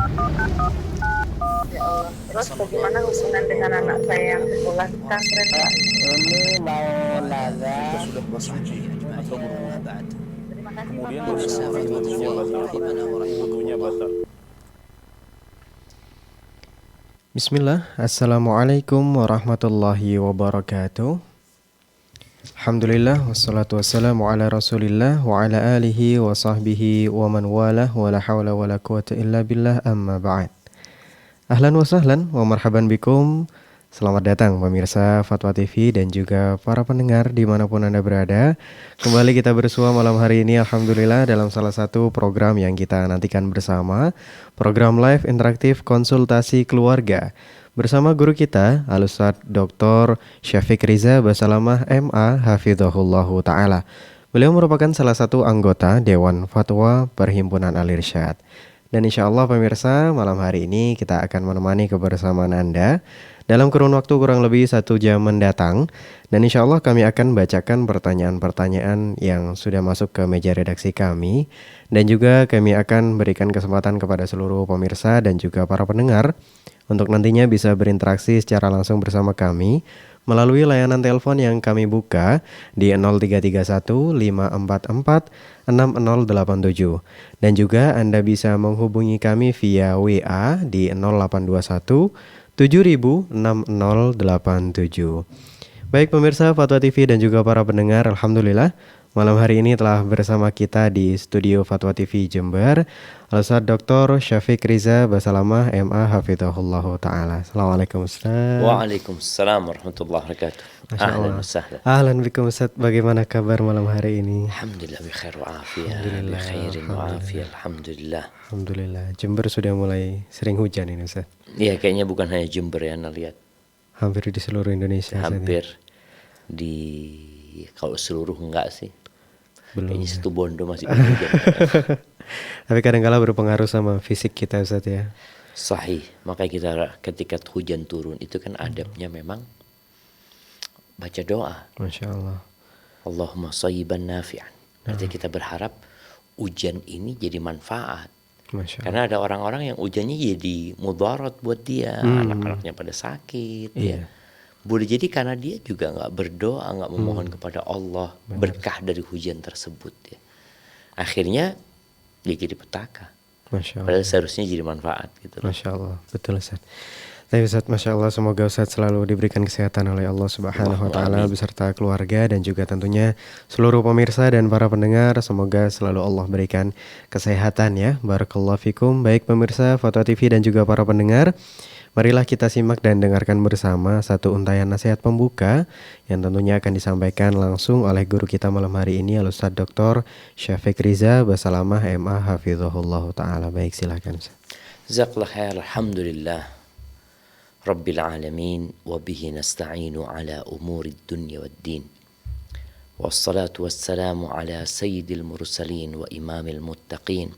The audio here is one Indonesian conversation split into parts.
Ya Allah. Terus bagaimana hubungan dengan anak saya yang sekolah di pesantren, Pak? Ini mau nanya. Kita sudah bersuci atau berwudu. Terima kasih, Kemudian Bapak. dosa wudunya batal. Wudunya batal. Bismillah, Assalamualaikum warahmatullahi wabarakatuh. Alhamdulillah, wassalatu wassalamu ala rasulillah wa ala alihi wa sahbihi wa man walah wa la hawla wa la quwata illa billah amma ba'd. Ahlan wa sahlan wa marhaban bikum. Selamat datang pemirsa Fatwa TV dan juga para pendengar dimanapun Anda berada. Kembali kita bersua malam hari ini Alhamdulillah dalam salah satu program yang kita nantikan bersama, program live interaktif konsultasi keluarga bersama guru kita Al-Ustadz Dr. Syafiq Riza Basalamah MA Hafizahullahu Ta'ala. Beliau merupakan salah satu anggota Dewan Fatwa Perhimpunan Al-Irsyad. Dan insya Allah pemirsa malam hari ini kita akan menemani kebersamaan Anda dalam kurun waktu kurang lebih 1 jam mendatang. Dan insya Allah kami akan bacakan pertanyaan-pertanyaan yang sudah masuk ke meja redaksi kami. Dan juga kami akan berikan kesempatan kepada seluruh pemirsa dan juga para pendengar untuk nantinya bisa berinteraksi secara langsung bersama kami melalui layanan telepon yang kami buka di 0331 544 6087 dan juga Anda bisa menghubungi kami via WA di 0821 706087. Baik pemirsa Fatwa TV dan juga para pendengar, alhamdulillah malam hari ini telah bersama kita di studio Fatwa TV Jember Al-Ustadz Dr. Syafiq Riza Basalamah MA Hafizahullahu Ta'ala. Assalamualaikum Ustaz. Waalaikumsalam warahmatullahi wabarakatuh. Ahlan wa sahlan. Ahlan bikum Ustaz. Bagaimana kabar malam hari ini? Alhamdulillah bi khair wa afiyah. Bi khairin wa afiyah. Alhamdulillah. Alhamdulillah. Jember sudah mulai sering hujan ini Ustaz. Iya, kayaknya bukan hanya Jember ya, Anda lihat. Hampir di seluruh Indonesia. Hampir di kalau seluruh enggak sih. Belum. Kayaknya situ Bondo masih belum hujan. Tapi kadang-kala berpengaruh sama fisik kita Ustaz ya. Sahih. Makanya kita ketika hujan turun itu kan adabnya memang baca doa. Masya Allah. Allahumma shayyiban nafi'an. Artinya kita berharap hujan ini jadi manfaat. Masya Allah. Karena ada orang-orang yang hujannya jadi mudarat buat dia, anak-anaknya pada sakit. Iya. Ya. Boleh jadi karena dia juga nggak berdoa, nggak memohon kepada Allah berkah dari hujan tersebut. Ya. Akhirnya dia jadi petaka. Masya Allah. Padahal seharusnya jadi manfaat gitu. Masya Allah, betul Ustaz. Tapi Ustaz, Masya Allah, semoga Ustaz selalu diberikan kesehatan oleh Allah Subhanahu wa Ta'ala beserta keluarga dan juga tentunya seluruh pemirsa dan para pendengar. Semoga selalu Allah berikan kesehatan ya. Barakallahu fikum. Baik pemirsa Fatwa TV dan juga para pendengar, marilah kita simak dan dengarkan bersama satu untayan nasihat pembuka yang tentunya akan disampaikan langsung oleh guru kita malam hari ini Al-Ustadz Dr. Syafiq Riza Basalamah MA Hafizahullahu Ta'ala. Baik, silakan Ustaz. Jazakallah khair. Alhamdulillah Rabbil alamin wa bihi nasta'inu ala umuri dunya wad din. Wassalatu wassalamu ala sayyidil mursalin wa imamil muttaqin.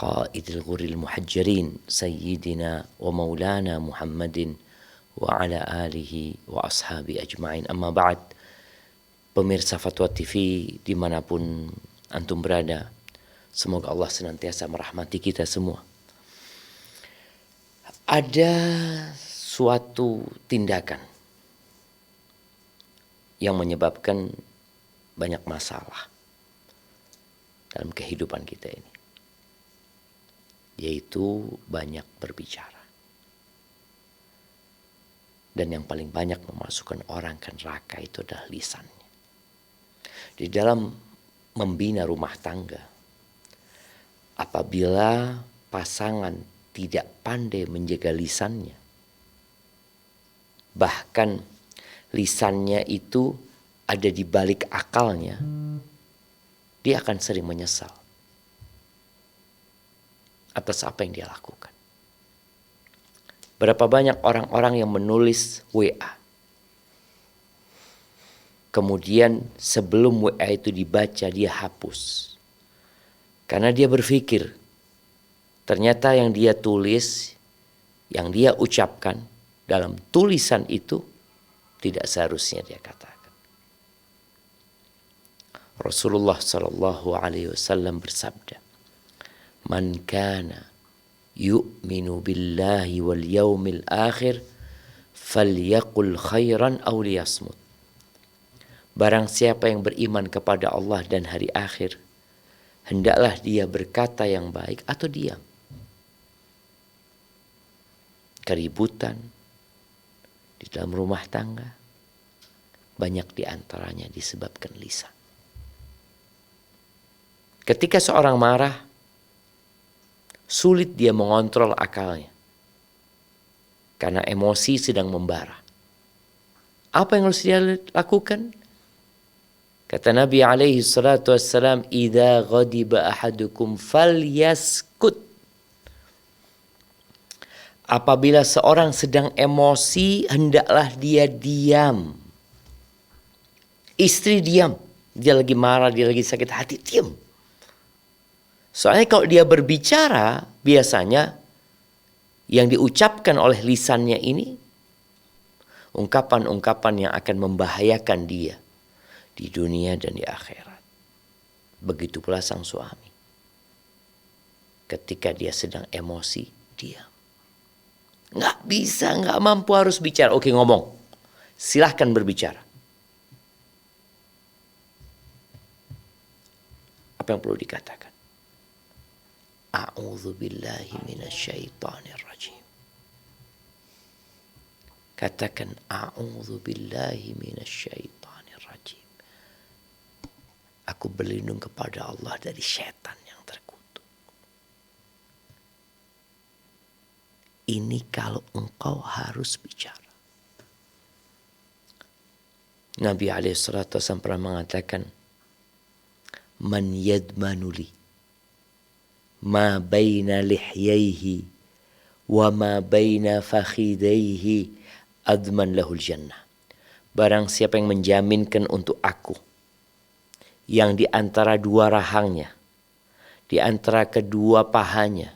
Qaidil ghuril muhajjalin sayyidina wa maulana Muhammadin wa ala alihi wa ashabi ajma'in. Amma ba'd. Pemirsa Fatwa TV dimanapun antum berada, semoga Allah senantiasa merahmati kita semua. Ada suatu tindakan yang menyebabkan banyak masalah dalam kehidupan kita ini, yaitu banyak berbicara. Dan yang paling banyak memasukkan orang ke neraka itu adalah lisannya. Di dalam membina rumah tangga, apabila pasangan tidak pandai menjaga lisannya, bahkan lisannya itu ada di balik akalnya, dia akan sering menyesal atas apa yang dia lakukan. Berapa banyak orang-orang yang menulis WA, kemudian sebelum WA itu dibaca dia hapus, karena dia berpikir ternyata yang dia tulis, yang dia ucapkan dalam tulisan itu tidak seharusnya dia katakan. Rasulullah sallallahu alaihi wasallam bersabda, "Man kana yu'minu billahi wal yaumil akhir falyaqul khairan aw liyasmut. Barang siapa yang beriman kepada Allah dan hari akhir, hendaklah dia berkata yang baik atau diam. Keributan di dalam rumah tangga banyak diantaranya disebabkan lisan. Ketika seorang marah, sulit dia mengontrol akalnya karena emosi sedang membara. Apa yang harus dia lakukan? Kata Nabi alaihi salatu wassalam, "Idza ghadiba ahadukum falyaskut." Apabila seorang sedang emosi, hendaklah dia diam. Istri diam, dia lagi marah, dia lagi sakit hati, diam. Soalnya kalau dia berbicara, biasanya yang diucapkan oleh lisannya ini ungkapan-ungkapan yang akan membahayakan dia di dunia dan di akhirat. Begitu pula sang suami. Ketika dia sedang emosi, diam. Nggak bisa, nggak mampu, harus bicara. Oke, ngomong. Silahkan berbicara. Apa yang perlu dikatakan? A'udzu billahi minasyaitonir rajim. Katakan a'udzu billahi minasyaitonir rajim. Aku berlindung kepada Allah dari syaitan yang terkutuk. Ini kalau engkau harus bicara. Nabi alaihissalatu wassalam pernah mengatakan, man yadmanuli ma baina lihyaihi wa ma baina fakhidaihi adman lahul jannah. Barang siapa yang menjaminkan untuk aku yang di antara dua rahangnya, di antara kedua pahanya,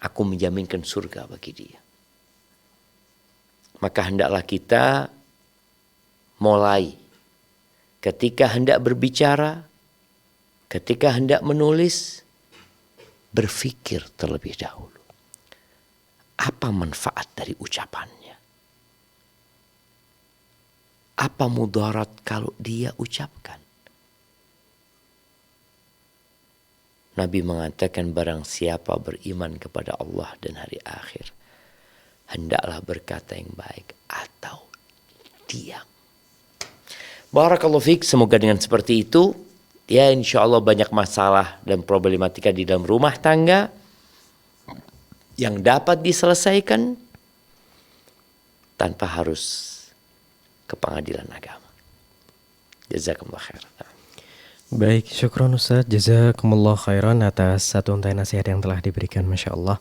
aku menjaminkan surga bagi dia. Maka hendaklah kita mulai ketika hendak berbicara, ketika hendak menulis, berpikir terlebih dahulu. Apa manfaat dari ucapannya? Apa mudarat kalau dia ucapkan? Nabi mengatakan barang siapa beriman kepada Allah dan hari akhir, hendaklah berkata yang baik atau diam. Barakallahu fiik, semoga dengan seperti itu, ya insya Allah banyak masalah dan problematika di dalam rumah tangga yang dapat diselesaikan tanpa harus ke pengadilan agama. Jazakumullah khairan. Baik, syukron Ustaz, jazakumullah khairan atas satu untai nasihat yang telah diberikan, Masya Allah.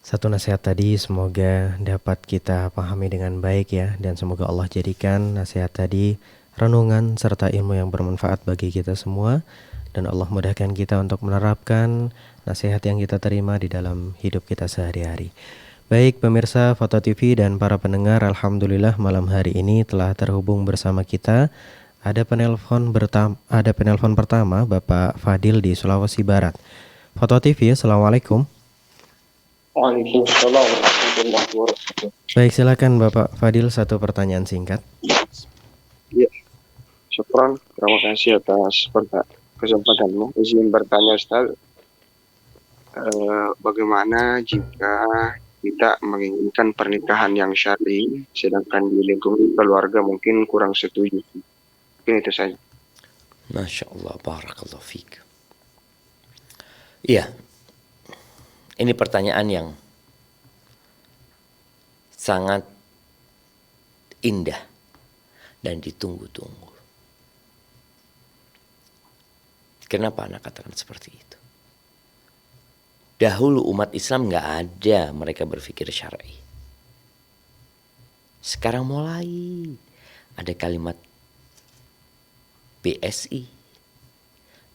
Satu nasihat tadi semoga dapat kita pahami dengan baik ya, dan semoga Allah jadikan nasihat tadi renungan serta ilmu yang bermanfaat bagi kita semua, dan Allah mudahkan kita untuk menerapkan nasihat yang kita terima di dalam hidup kita sehari-hari. Baik pemirsa Foto TV dan para pendengar, alhamdulillah malam hari ini telah terhubung bersama kita. Ada penelpon pertama Bapak Fadil di Sulawesi Barat. Foto TV, assalamualaikum. Waalaikumsalam warahmatullahi wabarakatuh. Baik, silakan Bapak Fadil, satu pertanyaan singkat. Ya, syukran. Terima kasih atas kesempatanmu. Izin bertanya Ustaz, bagaimana jika kita menginginkan pernikahan yang syar'i, sedangkan di lingkungan keluarga mungkin kurang setuju? Mungkin itu saja. Masya Allah, barakallahu fiik. Iya, ini pertanyaan yang sangat indah dan ditunggu-tunggu. Kenapa anak katakan seperti itu? Dahulu umat Islam nggak ada mereka berpikir syar'i. Sekarang mulai ada kalimat BSI,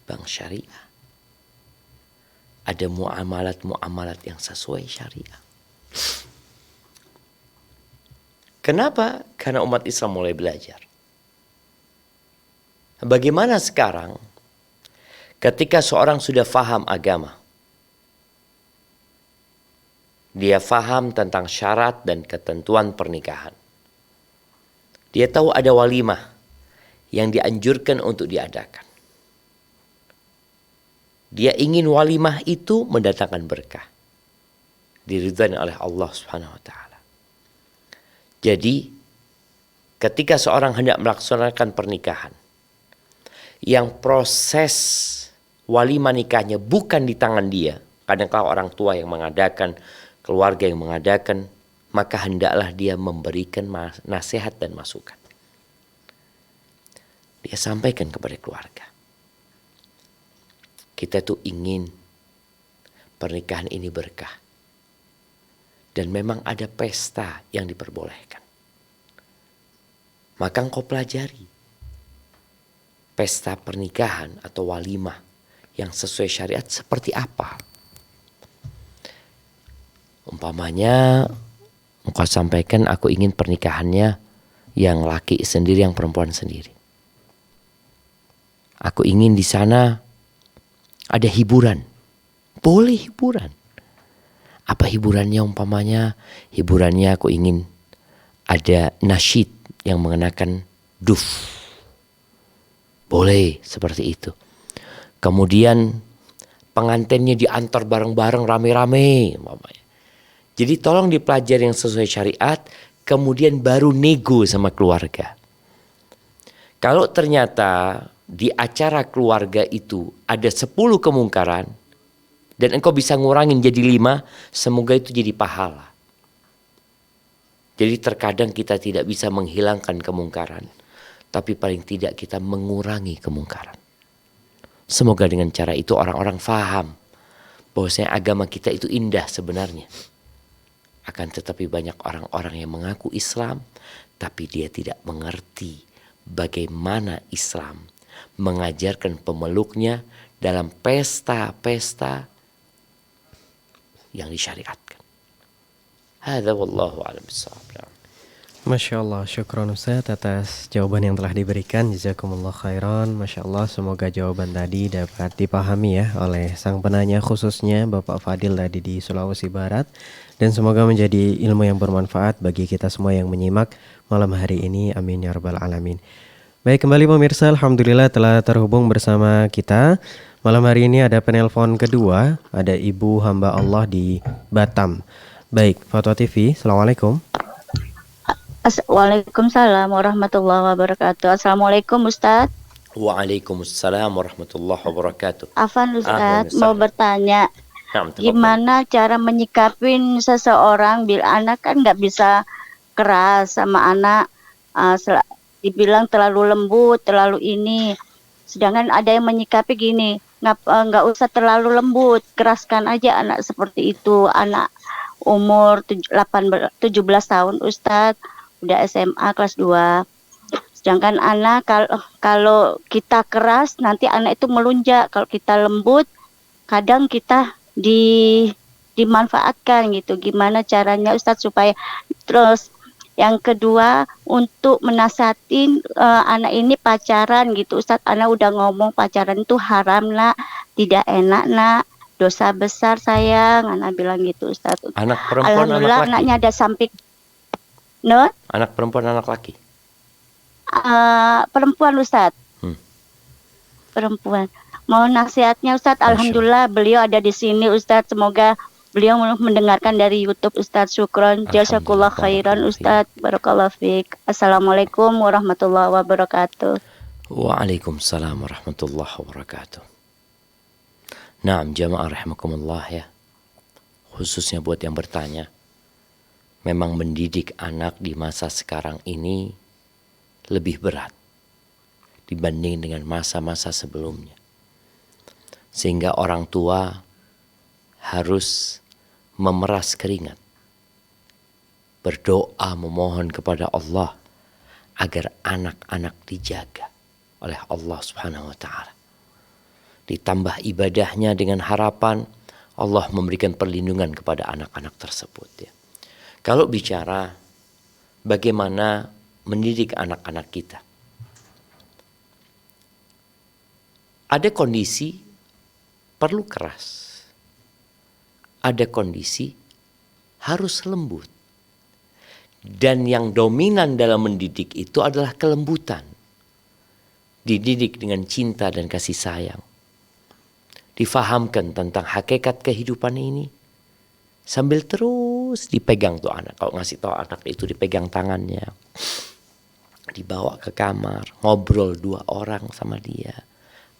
Bank Syariah. Ada muamalat-muamalat yang sesuai syariah. Kenapa? Karena umat Islam mulai belajar. Bagaimana sekarang ketika seorang sudah faham agama, Dia faham tentang syarat dan ketentuan pernikahan. Dia tahu ada walimah yang dianjurkan untuk diadakan. Dia ingin walimah itu mendatangkan berkah, diridhai oleh Allah Subhanahu wa taala. Jadi, ketika seorang hendak melaksanakan pernikahan, yang proses walimah nikahnya bukan di tangan dia, kadang-kala orang tua yang mengadakan, keluarga yang mengadakan, maka hendaklah dia memberikan nasihat dan masukan. Dia sampaikan kepada keluarga. Kita tuh ingin pernikahan ini berkah. Dan memang ada pesta yang diperbolehkan. Maka engkau pelajari pesta pernikahan atau walimah yang sesuai syariat seperti apa. Umpamanya engkau sampaikan, aku ingin pernikahannya yang laki sendiri, yang perempuan sendiri. Aku ingin di sana ada hiburan. Boleh hiburan. Apa hiburannya? Umpamanya hiburannya aku ingin ada nasyid yang mengenakan duf. Boleh seperti itu. Kemudian pengantinnya diantar bareng-bareng rame-rame. Jadi tolong dipelajari yang sesuai syariat, kemudian baru nego sama keluarga. Kalau ternyata di acara keluarga itu ada 10 kemungkaran, dan engkau bisa ngurangin jadi 5, semoga itu jadi pahala. Jadi terkadang kita tidak bisa menghilangkan kemungkaran, tapi paling tidak kita mengurangi kemungkaran. Semoga dengan cara itu orang-orang faham bahwasanya agama kita itu indah sebenarnya. Akan tetapi banyak orang-orang yang mengaku Islam, tapi dia tidak mengerti bagaimana Islam mengajarkan pemeluknya dalam pesta-pesta yang disyariatkan. Hadza wallahu a'lam bissawab. Masya Allah, syukron Ustaz atas jawaban yang telah diberikan. Jazakumullah khairan. Masya Allah, semoga jawaban tadi dapat dipahami ya oleh sang penanya, khususnya Bapak Fadil tadi di Sulawesi Barat. Dan semoga menjadi ilmu yang bermanfaat bagi kita semua yang menyimak malam hari ini. Amin ya rabbal alamin. Baik, kembali pemirsa, alhamdulillah telah terhubung bersama kita. Malam hari ini ada penelpon kedua, ada Ibu Hamba Allah di Batam. Baik, Fatwa TV, Assalamualaikum. Waalaikumsalam warahmatullahi wabarakatuh. Assalamualaikum Ustadz. Waalaikumsalam warahmatullahi wabarakatuh. Afan Ustadz, mau bertanya, Nah, gimana cara menyikapin seseorang bila anak kan nggak bisa keras sama anak, dibilang terlalu lembut, terlalu ini. Sedangkan ada yang menyikapi gini, nggak usah terlalu lembut, keraskan aja anak seperti itu. Anak umur 17 tahun Ustadz, udah SMA kelas 2. Sedangkan anak kalau kita keras nanti anak itu melunjak, kalau kita lembut kadang kita dimanfaatkan gitu. Gimana caranya Ustadz supaya terus yang kedua untuk menasihatin anak ini pacaran gitu Ustadz. Anak udah ngomong pacaran itu haram nak, tidak enak nak, dosa besar sayang, anak bilang gitu Ustadz. Anak perempuan, Alhamdulillah anak laki? anaknya ada samping. No? Anak perempuan, anak laki? Perempuan Ustadz. Perempuan. Mau nasihatnya Ustadz. Alhamdulillah beliau ada di sini Ustadz. Semoga beliau mendengarkan dari YouTube Ustadz. Syukron. Jazakallah khairan Ustadz. Barakallahu fiik. Assalamualaikum warahmatullahi wabarakatuh. Waalaikumsalam warahmatullahi wabarakatuh. Naam jamaah rahimakumullah ya. Khususnya buat yang bertanya. Memang mendidik anak di masa sekarang ini lebih berat dibanding dengan masa-masa sebelumnya. Sehingga orang tua harus memeras keringat, berdoa memohon kepada Allah agar anak-anak dijaga oleh Allah Subhanahu wa taala. Ditambah ibadahnya dengan harapan Allah memberikan perlindungan kepada anak-anak tersebut ya. Kalau bicara bagaimana mendidik anak-anak kita, ada kondisi perlu keras, ada kondisi harus lembut. Dan yang dominan dalam mendidik itu adalah kelembutan. Dididik dengan cinta dan kasih sayang. Difahamkan tentang hakikat kehidupan ini. Sambil terus dipegang tuh anak. Kalau ngasih tahu anak itu dipegang tangannya. Dibawa ke kamar. Ngobrol 2 orang sama dia.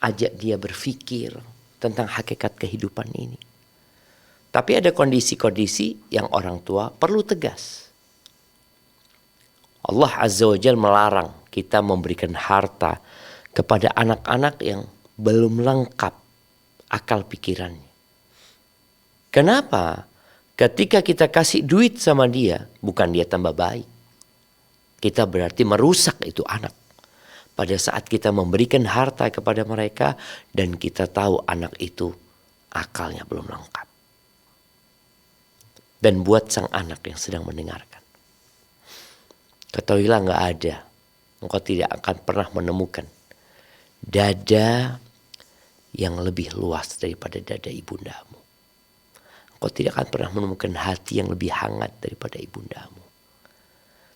Ajak dia berpikir tentang hakikat kehidupan ini. Tapi ada kondisi-kondisi yang orang tua perlu tegas. Allah Azza wa Jalla melarang kita memberikan harta kepada anak-anak yang belum lengkap akal pikirannya. Kenapa? Ketika kita kasih duit sama dia, bukan dia tambah baik. Kita berarti merusak itu anak. Pada saat kita memberikan harta kepada mereka dan kita tahu anak itu akalnya belum lengkap. Dan buat sang anak yang sedang mendengarkan. Ketahuilah gak ada. Engkau tidak akan pernah menemukan dada yang lebih luas daripada dada ibundamu. Engkau tidak akan pernah menemukan hati yang lebih hangat daripada ibundamu.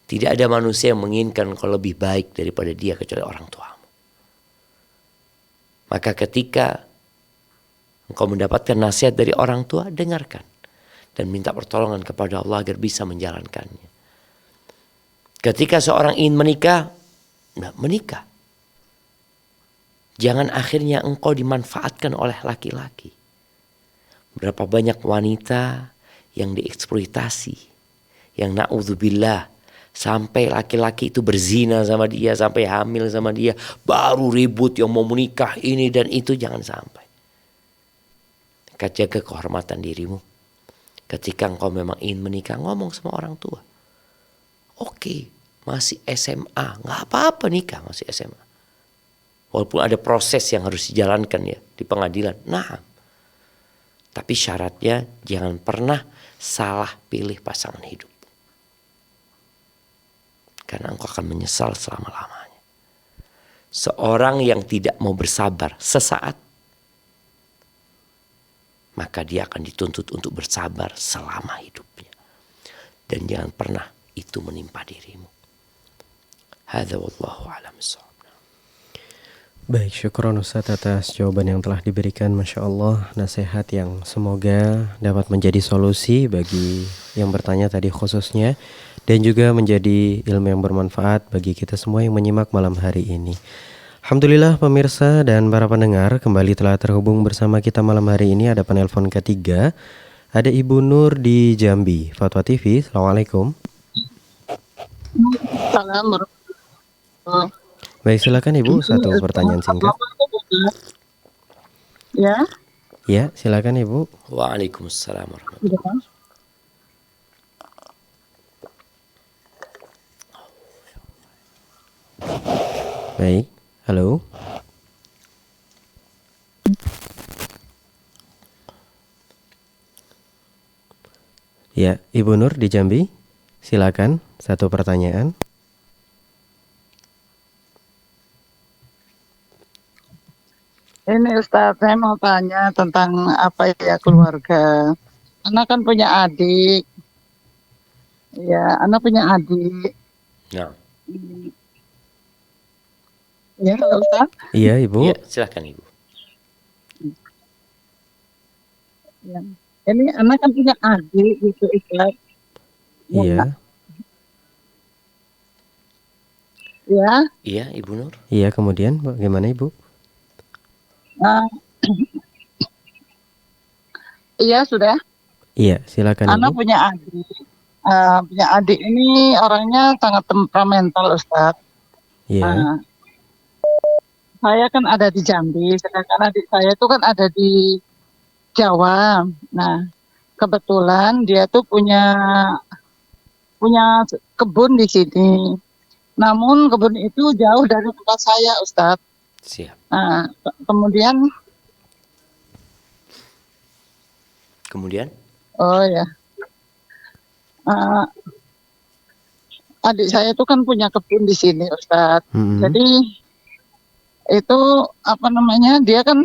Tidak ada manusia yang menginginkan engkau lebih baik daripada dia kecuali orang tuamu. Maka ketika engkau mendapatkan nasihat dari orang tua, dengarkan. Dan minta pertolongan kepada Allah agar bisa menjalankannya. Ketika seorang ingin menikah, menikah. Jangan akhirnya engkau dimanfaatkan oleh laki-laki. Berapa banyak wanita yang dieksploitasi. Yang na'udzubillah. Sampai laki-laki itu berzina sama dia. Sampai hamil sama dia. Baru ribut yang mau menikah ini dan itu. Jangan sampai. Maka jaga kehormatan dirimu. Ketika engkau memang ingin menikah, ngomong sama orang tua. Oke, masih SMA. Gak apa-apa nikah masih SMA. Walaupun ada proses yang harus dijalankan ya di pengadilan. Nah, tapi syaratnya jangan pernah salah pilih pasangan hidup. Karena engkau akan menyesal selama-lamanya. Seorang yang tidak mau bersabar sesaat, maka dia akan dituntut untuk bersabar selama hidupnya. Dan jangan pernah itu menimpa dirimu. Hadza wallahu a'lam bissawab. Baik, syukron Ustaz atas jawaban yang telah diberikan. Masya Allah, nasihat yang semoga dapat menjadi solusi bagi yang bertanya tadi khususnya. Dan juga menjadi ilmu yang bermanfaat bagi kita semua yang menyimak malam hari ini. Alhamdulillah pemirsa dan para pendengar, kembali telah terhubung bersama kita malam hari ini. Ada penelpon ketiga. Ada Ibu Nur di Jambi, Fatwa TV. Assalamualaikum. Assalamualaikum. Baik, silakan Ibu, satu pertanyaan singkat. Ya. Ya, silakan Ibu. Waalaikumsalam warahmatullahi wabarakatuh. Baik, halo. Ya, Ibu Nur di Jambi, silakan satu pertanyaan. Ini Ustaz, saya mau tanya tentang apa ya keluarga. Anak kan punya adik. Ya, anak punya adik. Nah, Ya, halo Ustaz. Iya, Ibu. ya, silakan Ibu. Ya. Ini anak kan punya adik gitu Ustaz. Iya. Ya. Iya, Ibu Nur. Iya, kemudian bagaimana Ibu? Nah, iya sudah. Iya, silakan Anak Ibu. punya adik. Punya adik ini orangnya sangat temperamental Ustaz. Iya. Nah, saya kan ada di Jambi, sedangkan adik saya itu kan ada di Jawa. Nah, kebetulan dia tuh punya kebun di sini. Namun kebun itu jauh dari tempat saya, Ustadz. Siap. Nah, kemudian, oh ya, adik saya itu kan punya kebun di sini, Ustadz. Jadi itu apa namanya? Dia kan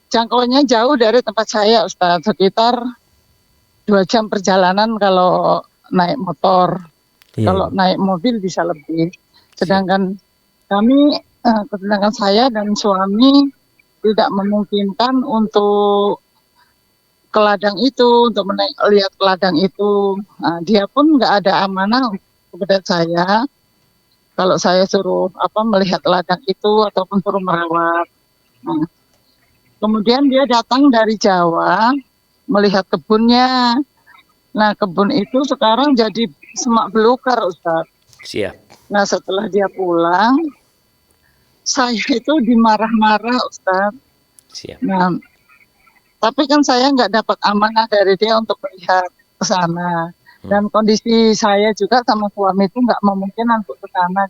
jangkauannya jauh dari tempat saya, Ustadz, sekitar 2 jam perjalanan kalau naik motor. Iya, Kalau Ibu. naik mobil bisa lebih. Sedangkan sedangkan saya dan suami tidak memungkinkan untuk ke ladang itu, untuk lihat ke ladang itu. Nah, dia pun nggak ada amanah kepada saya. Kalau saya suruh melihat ladang itu ataupun suruh merawat. Nah, kemudian dia datang dari Jawa melihat kebunnya. Nah, kebun itu sekarang jadi semak belukar, Ustaz. Siap. Nah, setelah dia pulang, saya itu dimarah-marah, Ustaz. Siap. Nah, tapi kan saya nggak dapat amanah dari dia untuk melihat ke sana. Dan kondisi saya juga sama suami itu nggak memungkinkan untuk ke sana.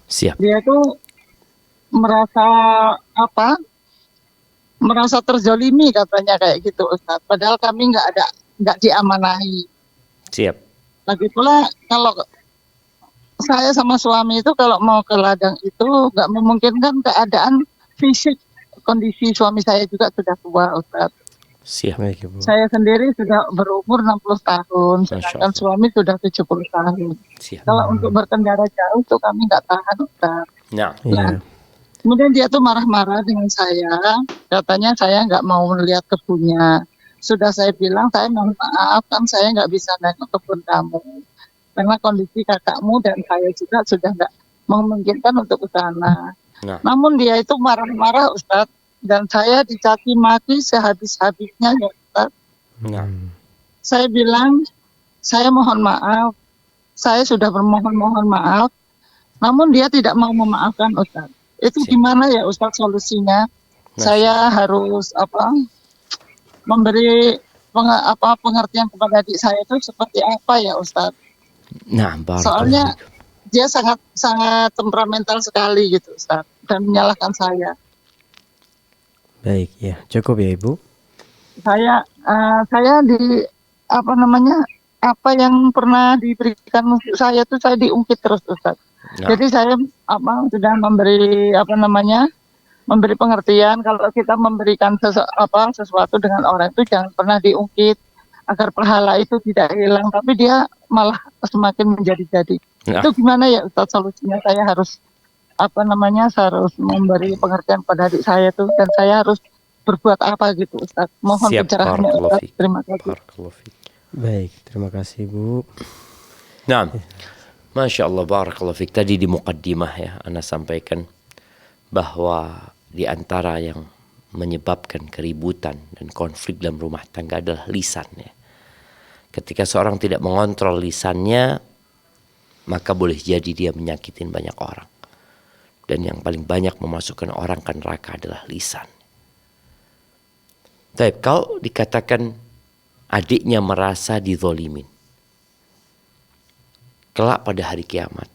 Siap. Dia itu merasa merasa terzolimi katanya kayak gitu, Ustaz. Padahal kami nggak diamanahi. Siap. Lagi pula kalau saya sama suami itu kalau mau ke ladang itu nggak memungkinkan, keadaan fisik kondisi suami saya juga sudah tua, Ustaz. Siap. Baik, Ibu. Saya sendiri sudah berumur 60 tahun, Masya sedangkan Allah. suami sudah 70 tahun. Siap. Kalau untuk berkendara jauh tuh kami nggak tahan, Ustaz. Nah, Iya. Kemudian dia tuh marah-marah dengan saya, katanya saya nggak mau melihat kebunnya. Sudah saya bilang, saya mohon maaf, kan saya nggak bisa naik ke kebun kamu. Karena kondisi kakakmu dan saya juga sudah nggak memungkinkan untuk ke sana. nah, Namun dia itu marah-marah, Ustadz. Dan saya dicaci maki sehabis-habisnya, ya Ustadz. nah, Saya bilang, saya mohon maaf. Saya sudah bermohon-mohon maaf. Namun dia tidak mau memaafkan, Ustadz. Itu Siap. gimana ya Ustadz solusinya? Masya Saya harus memberi pengertian kepada adik saya itu seperti apa ya Ustadz? nah, barakallahu Soalnya fikum. dia sangat sangat temperamental sekali gitu Ustadz, dan menyalahkan saya. Baik, ya. Cukup ya, Ibu. Saya di apa yang pernah diberikan untuk saya itu saya diungkit terus Ustadz. Nah, Jadi saya sudah memberi pengertian kalau kita memberikan sesuatu dengan orang itu jangan pernah diungkit agar pahala itu tidak hilang, tapi dia malah semakin menjadi-jadi. nah, Itu gimana ya Ustadz solusinya? Saya harus harus memberi pengertian pada adik saya tuh, dan saya harus berbuat apa gitu Ustadz. Mohon siap. pencerahannya Barakallahu Ustadz. fikum. Terima kasih. Barakallahu fikum. Baik, terima kasih, Bu. Nah, Masya Allah, barakallahu fiik. Tadi di muqaddimah ya, Ana sampaikan bahwa di antara yang menyebabkan keributan dan konflik dalam rumah tangga adalah lisan ya. Ketika seorang tidak mengontrol lisannya, maka boleh jadi dia menyakitin banyak orang. Dan yang paling banyak memasukkan orang ke neraka adalah lisan. Tapi kalau dikatakan adiknya merasa dizolimin, kelak pada hari kiamat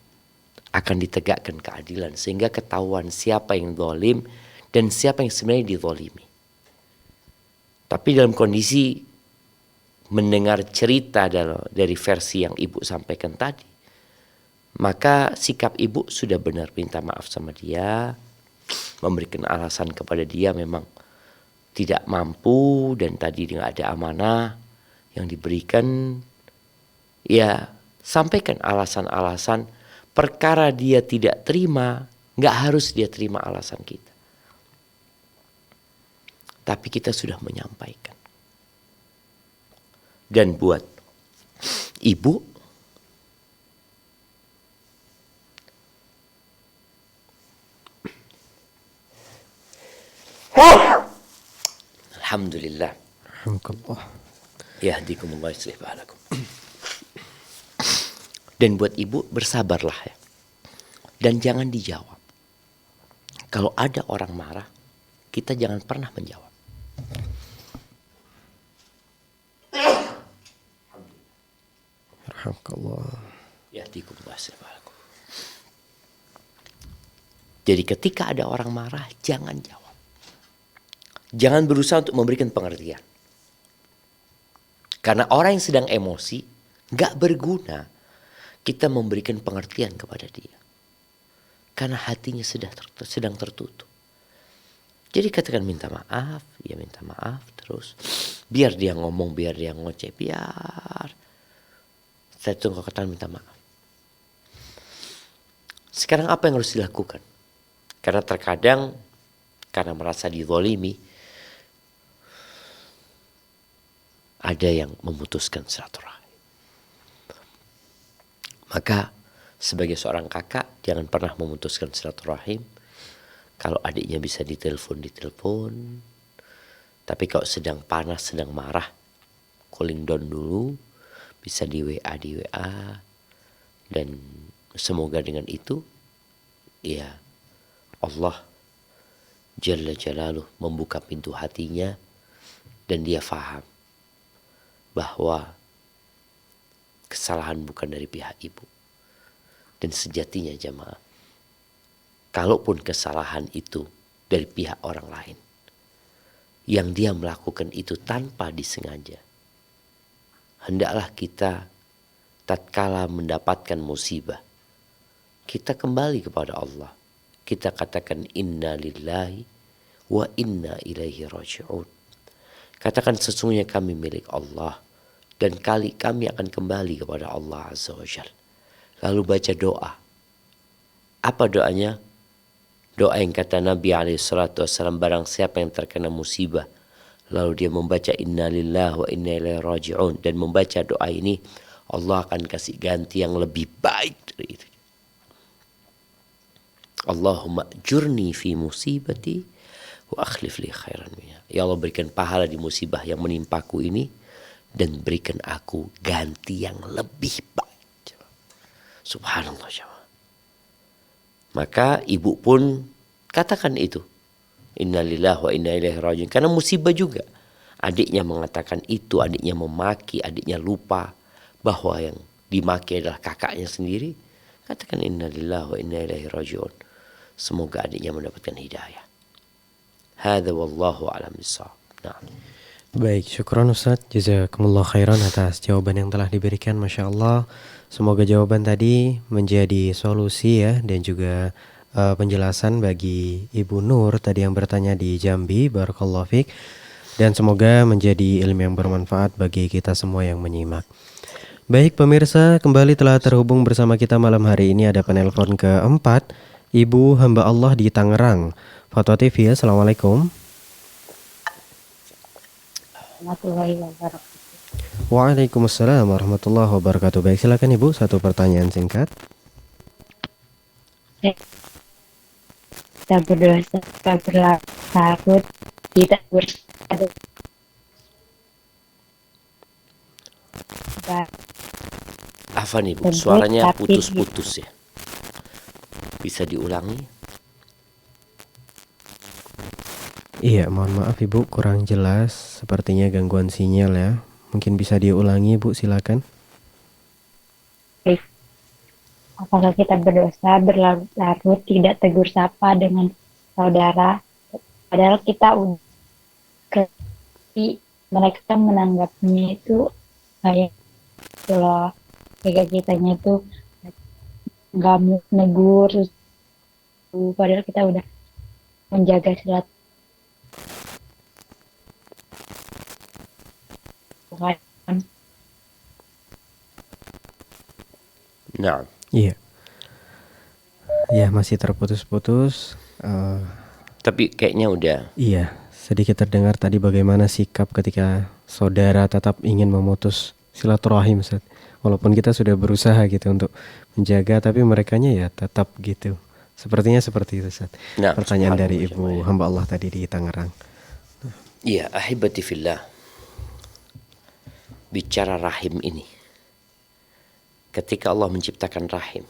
akan ditegakkan keadilan sehingga ketahuan siapa yang zalim dan siapa yang sebenarnya dizalimi. Tapi dalam kondisi mendengar cerita dari versi yang ibu sampaikan tadi, maka sikap ibu sudah benar, minta maaf sama dia, memberikan alasan kepada dia memang tidak mampu dan tadi nggak ada amanah yang diberikan. Ya, sampaikan alasan-alasan perkara dia tidak terima, nggak harus dia terima alasan kita. Tapi kita sudah menyampaikan. Dan buat ibu, alhamdulillah. Alhamdulillah. Yahdikumullah yuslih balakum. Dan buat ibu bersabarlah ya. Dan jangan dijawab. Kalau ada orang marah, kita jangan pernah menjawab. Alhamdulillah. Yahdikumullah yuslih balakum. Jadi ketika ada orang marah, jangan jawab. Jangan berusaha untuk memberikan pengertian. Karena orang yang sedang emosi, gak berguna kita memberikan pengertian kepada dia. Karena hatinya sedang tertutup. Jadi katakan minta maaf, ya minta maaf terus. Biar dia ngomong, biar dia ngoceh, biar. Setelah itu engkau katakan minta maaf. Sekarang apa yang harus dilakukan? Karena terkadang karena merasa dizalimi, ada yang memutuskan silaturahim. Maka sebagai seorang kakak jangan pernah memutuskan silaturahim. Kalau adiknya bisa ditelepon, ditelepon. Tapi kalau sedang panas, sedang marah, cooling down dulu, bisa di WA, dan semoga dengan itu, ya Allah Jalla Jalaluh membuka pintu hatinya dan dia faham bahwa kesalahan bukan dari pihak ibu. Dan sejatinya jamaah, kalaupun kesalahan itu dari pihak orang lain, yang dia melakukan itu tanpa disengaja, hendaklah kita tatkala mendapatkan musibah, kita kembali kepada Allah. Kita katakan inna lillahi wa inna ilaihi raji'un. Katakan sesungguhnya kami milik Allah dan kami akan kembali kepada Allah Azza wa Jalla. Lalu baca doa. Apa doanya? Doa yang kata Nabi SAW, barang siapa yang terkena musibah, lalu dia membaca inna lillahi wa inna ilaihi raji'un, dan membaca doa ini, Allah akan kasih ganti yang lebih baik dari itu. Allahumma ajurni fi musibati wa akhlif li khairan minha. Ya Allah, berikan pahala di musibah yang menimpaku ini dan berikan aku ganti yang lebih baik. Subhanallah jemaah. Maka ibu pun katakan itu. Innalillahi wa inna ilaihi raji'un. Karena musibah juga. Adiknya mengatakan itu, adiknya memaki, adiknya lupa bahwa yang dimaki adalah kakaknya sendiri. Katakan innalillahi wa inna ilaihi raji'un. Semoga adiknya mendapatkan hidayah. Hadza wallahu a'lam bissawab. Nah. Baik, syukron Ustaz. Jazakumullah khairan atas jawaban yang telah diberikan. Masya Allah. Semoga jawaban tadi menjadi solusi ya, dan juga penjelasan bagi Ibu Nur tadi yang bertanya di Jambi. Barakallahu fiik. Dan semoga menjadi ilmu yang bermanfaat bagi kita semua yang menyimak. Baik pemirsa, kembali telah terhubung bersama kita malam hari ini. Ada penelpon keempat, Ibu hamba Allah di Tangerang. Fatwa TV ya, Assalamualaikum. Warahmatullahi wabarakatuh. Waalaikumsalam warahmatullahi wabarakatuh. Baik, silakan Ibu, satu pertanyaan singkat. Kita berdosa, kita berlarut, kita bersatu. Afan Ibu, suaranya putus-putus ya. Bisa diulangi? Iya, mohon maaf Ibu, kurang jelas. Sepertinya gangguan sinyal ya. Mungkin bisa diulangi Bu, silakan. Apakah kita berdosa, berlarut, tidak tegur sapa dengan saudara, padahal kita udah mereka menanggapinya itu kayak gitu loh, kayak kitanya itu nggak mau negur, padahal kita udah menjaga silaturahmi. Nah. Iya. Ya, masih terputus-putus. Tapi kayaknya udah. Iya, sedikit terdengar tadi bagaimana sikap ketika saudara tetap ingin memutus silaturahim, Ustaz. Walaupun kita sudah berusaha gitu untuk menjaga, tapi merekanya ya tetap gitu. Sepertinya seperti itu, Ustaz. Nah, pertanyaan dari Ibu hamba Allah tadi di Tangerang. Iya, ahibati fillah. Bicara rahim ini. Ketika Allah menciptakan rahim,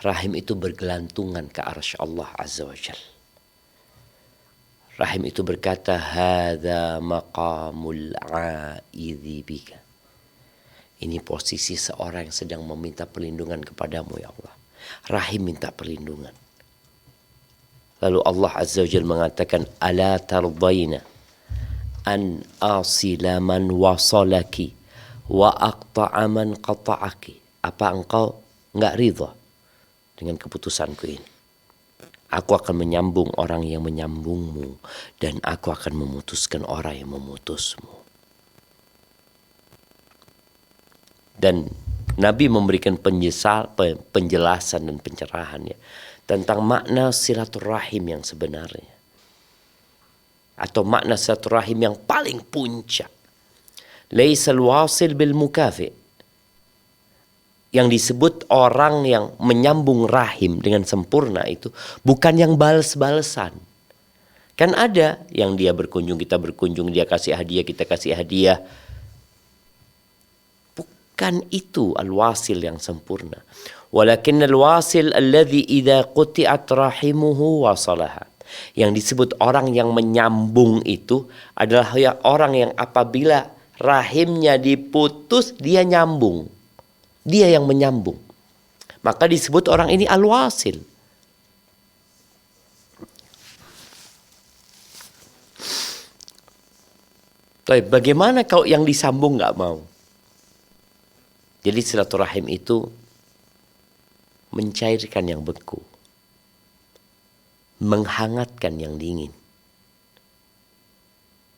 rahim itu bergelantungan ke arsy Allah Azza wa Jalla. Rahim itu berkata, hadza maqamul a'idzi bika. Ini posisi seorang yang sedang meminta perlindungan kepadamu ya Allah. Rahim minta perlindungan. Lalu Allah Azza wa Jalla mengatakan, ala tardaina an asila man wasalaki wa aqta'a man qata'aki. Apa engkau enggak ridha dengan keputusanku ini? Aku akan menyambung orang yang menyambungmu, dan aku akan memutuskan orang yang memutusmu. Dan Nabi memberikan penjelasan dan pencerahan ya, tentang makna silaturahim yang sebenarnya. Atau makna silaturahim yang paling puncak. Laisal wasil bil mukafi. Yang disebut orang yang menyambung rahim dengan sempurna itu bukan yang bales-balesan. Kan ada yang dia berkunjung, kita berkunjung, dia kasih hadiah, kita kasih hadiah. Bukan itu al-wasil yang sempurna. Walakin al-wasil alladhi idza quti'at rahimuhu wasalaha. Yang disebut orang yang menyambung itu adalah orang yang apabila rahimnya diputus, dia nyambung. Dia yang menyambung. Maka disebut orang ini al-wasil. Bagaimana kalau yang disambung nggak mau? Jadi silaturahim itu mencairkan yang beku, menghangatkan yang dingin,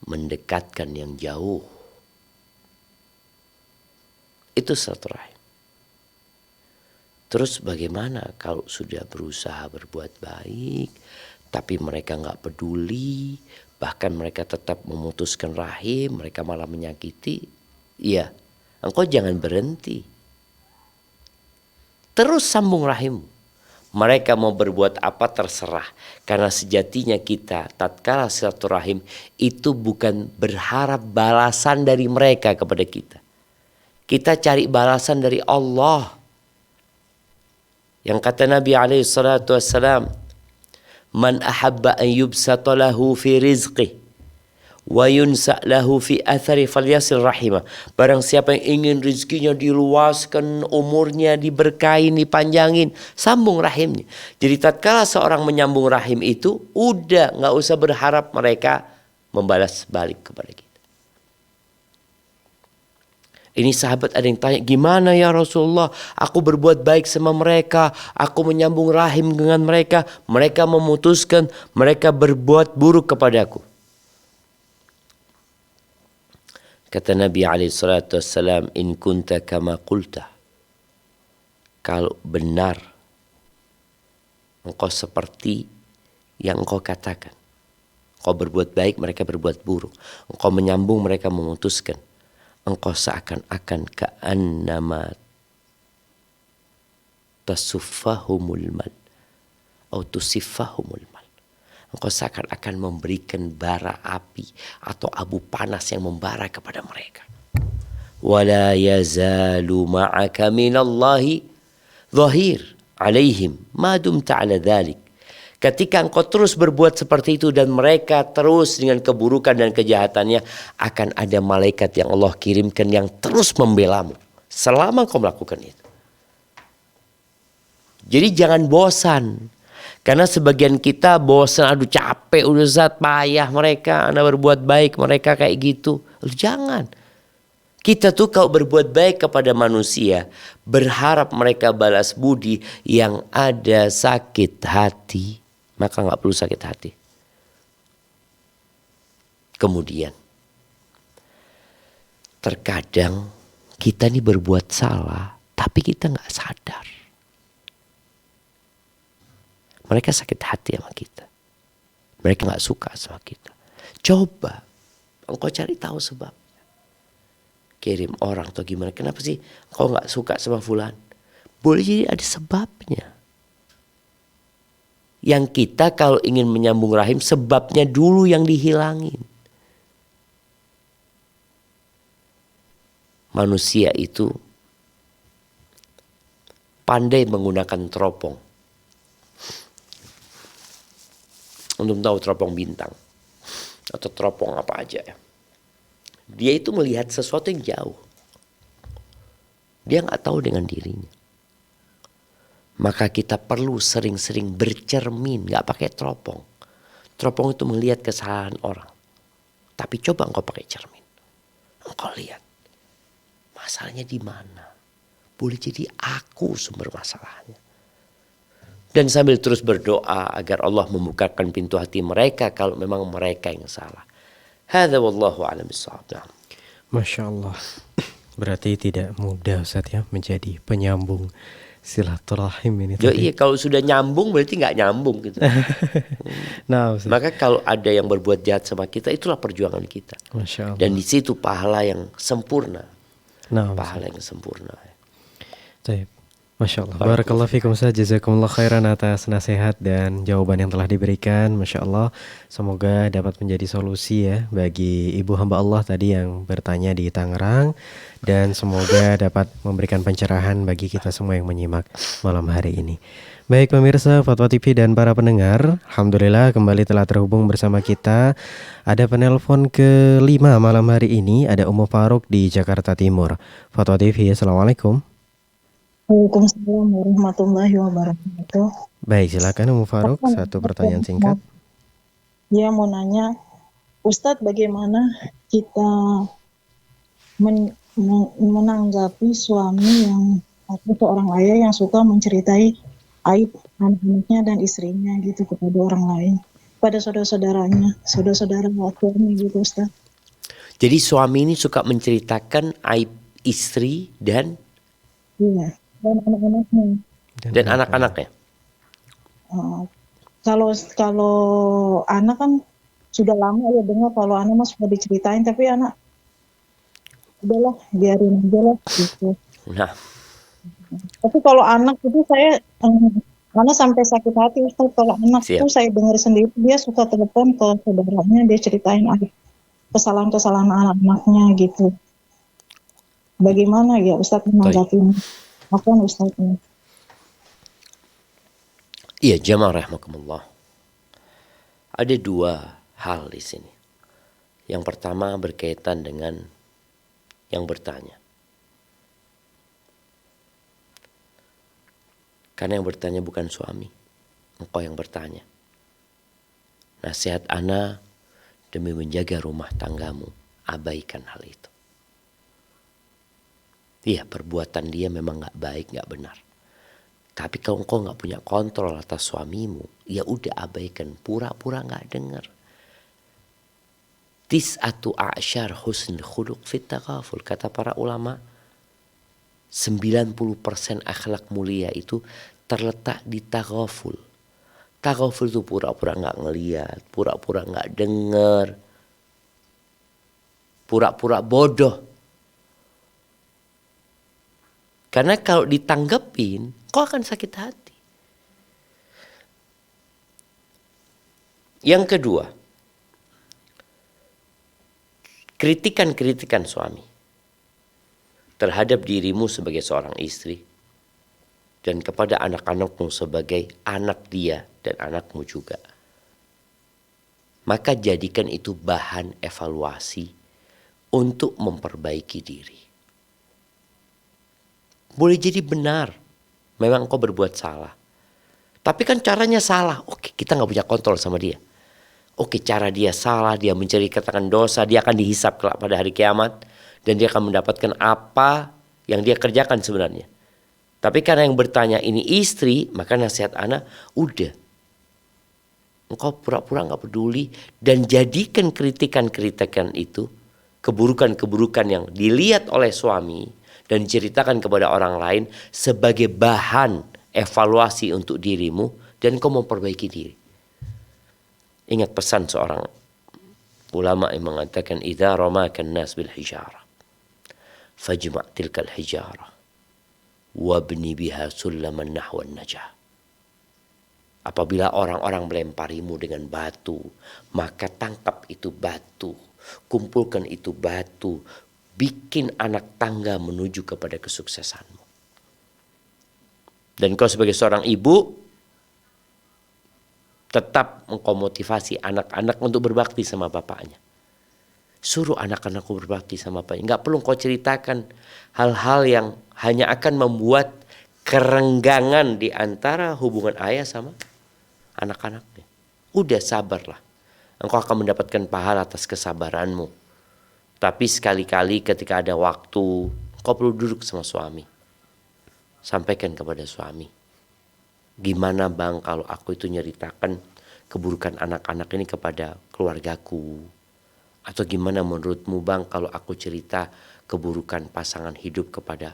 mendekatkan yang jauh. Itu silaturahim. Terus bagaimana kalau sudah berusaha berbuat baik, tapi mereka nggak peduli, bahkan mereka tetap memutuskan rahim, mereka malah menyakiti? Iya, engkau jangan berhenti. Terus sambung rahim. Mereka mau berbuat apa terserah. Karena sejatinya kita tatkala silaturahim itu bukan berharap balasan dari mereka kepada kita. Kita cari balasan dari Allah. Yang kata Nabi SAW, man ahabba an yubsata lahu fi rizqih wa yunsa lahu fi athari falyasil rahimah. Barang siapa yang ingin rizkinya diluaskan, umurnya diberkahin, dipanjangin, sambung rahimnya. Jadi tatkala seorang menyambung rahim itu, udah gak usah berharap mereka membalas balik kepada kita. Ini sahabat ada yang tanya, gimana ya Rasulullah, aku berbuat baik sama mereka, aku menyambung rahim dengan mereka, mereka memutuskan, mereka berbuat buruk kepadaku. Kata Nabi SAW, in kunta kama qulta, kalau benar engkau seperti yang engkau katakan, engkau berbuat baik, mereka berbuat buruk, engkau menyambung, mereka memutuskan, engkau seakan-akan ka'annama tasuffahumul mal atau tusiffahumul mal. Engkau seakan-akan memberikan bara api atau abu panas yang membara kepada mereka. Wala yazalu ma'aka minallahi zahir alaihim ma dumta ala dhalik. Ketika engkau terus berbuat seperti itu dan mereka terus dengan keburukan dan kejahatannya, akan ada malaikat yang Allah kirimkan yang terus membelamu selama engkau melakukan itu. Jadi jangan bosan. Karena sebagian kita bosan, aduh capek udah Ustaz, payah mereka, Anda berbuat baik, mereka kayak gitu. Jangan. Kita tuh kalau berbuat baik kepada manusia, berharap mereka balas budi, yang ada sakit hati, maka gak perlu sakit hati. Kemudian, terkadang kita ini berbuat salah, tapi kita gak sadar. Mereka sakit hati sama kita. Mereka gak suka sama kita. Coba, engkau cari tahu sebabnya. Kirim orang atau gimana, kenapa sih engkau gak suka sama fulan? Boleh jadi ada sebabnya. Yang kita kalau ingin menyambung rahim, sebabnya dulu yang dihilangin. Manusia itu pandai menggunakan teropong. Untuk tahu teropong bintang atau teropong apa aja ya. Dia itu melihat sesuatu yang jauh. Dia nggak tahu dengan dirinya. Maka kita perlu sering-sering bercermin, nggak pakai teropong. Teropong itu melihat kesalahan orang. Tapi coba engkau pakai cermin. Engkau lihat masalahnya di mana. Boleh jadi aku sumber masalahnya. Dan sambil terus berdoa agar Allah membukakan pintu hati mereka kalau memang mereka yang salah. Hadza wallahu a'lam bissawab. Masya Allah. Berarti tidak mudah Ustaz ya menjadi penyambung silaturahim ini Ya, tadi. iya, kalau sudah nyambung berarti nggak nyambung gitu. Nah, Ustaz. Maka kalau ada yang berbuat jahat sama kita, itulah perjuangan kita. Masya Allah. Dan di situ pahala yang sempurna. Nah, Pahala yang sempurna. Baik. Masya Allah. Barakallahu fikum Ustaz. Jazakumullah khairan atas nasihat dan jawaban yang telah diberikan. Masya Allah. Semoga dapat menjadi solusi ya bagi ibu hamba Allah tadi yang bertanya di Tangerang. Dan semoga dapat memberikan pencerahan bagi kita semua yang menyimak malam hari ini. Baik pemirsa Fatwa TV dan para pendengar, alhamdulillah kembali telah terhubung bersama kita. Ada penelpon kelima malam hari ini, ada Ummu Faruk di Jakarta Timur. Fatwa TV, assalamualaikum. Waalaikumsalam warahmatullahi wabarakatuh. Baik, silakan Ummu Faruk, satu pertanyaan singkat. Ya, mau nanya, Ustadz, bagaimana kita menanggapi suami yang atau seorang ayah yang suka menceritai aib anak-anaknya dan istrinya gitu kepada orang lain, pada saudara-saudaranya, saudara-saudara suami gitu, Ustadz. Jadi suami ini suka menceritakan aib istri dan dan anak-anaknya. Dan anak-anaknya. Kalau anak kan sudah lama ya dengar, kalau anak mah sudah diceritain, tapi anak udahlah biarin aja lah gitu. Nah, Tapi kalau anak itu saya anak sampai sakit hati Ustaz, kalau anak itu saya dengar sendiri dia suka telepon ke saudaranya, dia ceritain kesalahan-kesalahan anak-anaknya gitu. Bagaimana ya Ustaz menanggapinya? Apa Ustaz? iya, jamaah rahimakumullah. Ada dua hal di sini. Yang pertama berkaitan dengan yang bertanya. Karena yang bertanya bukan suami, engkau yang bertanya. Nasihat ana demi menjaga rumah tanggamu, abaikan hal itu. Iya, perbuatan dia memang gak baik, gak benar. Tapi kalau engkau gak punya kontrol atas suamimu, ya udah abaikan, pura-pura gak dengar. Tis'atu a'syar husnul khuluq fit taghaful, kata para ulama. 90% akhlak mulia itu terletak di taghaful. Taghaful itu pura-pura gak ngeliat, pura-pura gak dengar, pura-pura bodoh. Karena kalau ditanggepin, kau akan sakit hati. Yang kedua, kritikan-kritikan suami terhadap dirimu sebagai seorang istri dan kepada anak-anakmu sebagai anak dia dan anakmu juga. Maka jadikan itu bahan evaluasi untuk memperbaiki diri. Boleh jadi benar, memang kau berbuat salah. Tapi kan caranya salah. Oke, kita gak punya kontrol sama dia. Oke, cara dia salah, dia mencari katakan dosa, dia akan dihisap kelak pada hari kiamat. Dan dia akan mendapatkan apa yang dia kerjakan sebenarnya. Tapi karena yang bertanya ini istri, maka nasihat ana, udah. Engkau pura-pura gak peduli. Dan jadikan kritikan-kritikan itu, keburukan-keburukan yang dilihat oleh suami dan diceritakan kepada orang lain sebagai bahan evaluasi untuk dirimu dan kau memperbaiki diri. Ingat pesan seorang ulama yang mengatakan idza ramakan nas bil hijara fajma' tilkal hijara wabni biha sullaman nahwan najah. Apabila orang-orang melemparimu dengan batu, maka tangkap itu batu, kumpulkan itu batu, bikin anak tangga menuju kepada kesuksesanmu. Dan kau sebagai seorang ibu, tetap engkau motivasi anak-anak untuk berbakti sama bapaknya. Suruh anak-anakku berbakti sama bapaknya. Gak perlu kau ceritakan hal-hal yang hanya akan membuat kerenggangan di antara hubungan ayah sama anak-anaknya. Udah sabarlah. Engkau akan mendapatkan pahala atas kesabaranmu. Tapi sekali-kali ketika ada waktu, kau perlu duduk sama suami. Sampaikan kepada suami. Gimana bang kalau aku itu nyeritakan keburukan anak-anak ini kepada keluargaku? Atau gimana menurutmu bang kalau aku cerita keburukan pasangan hidup kepada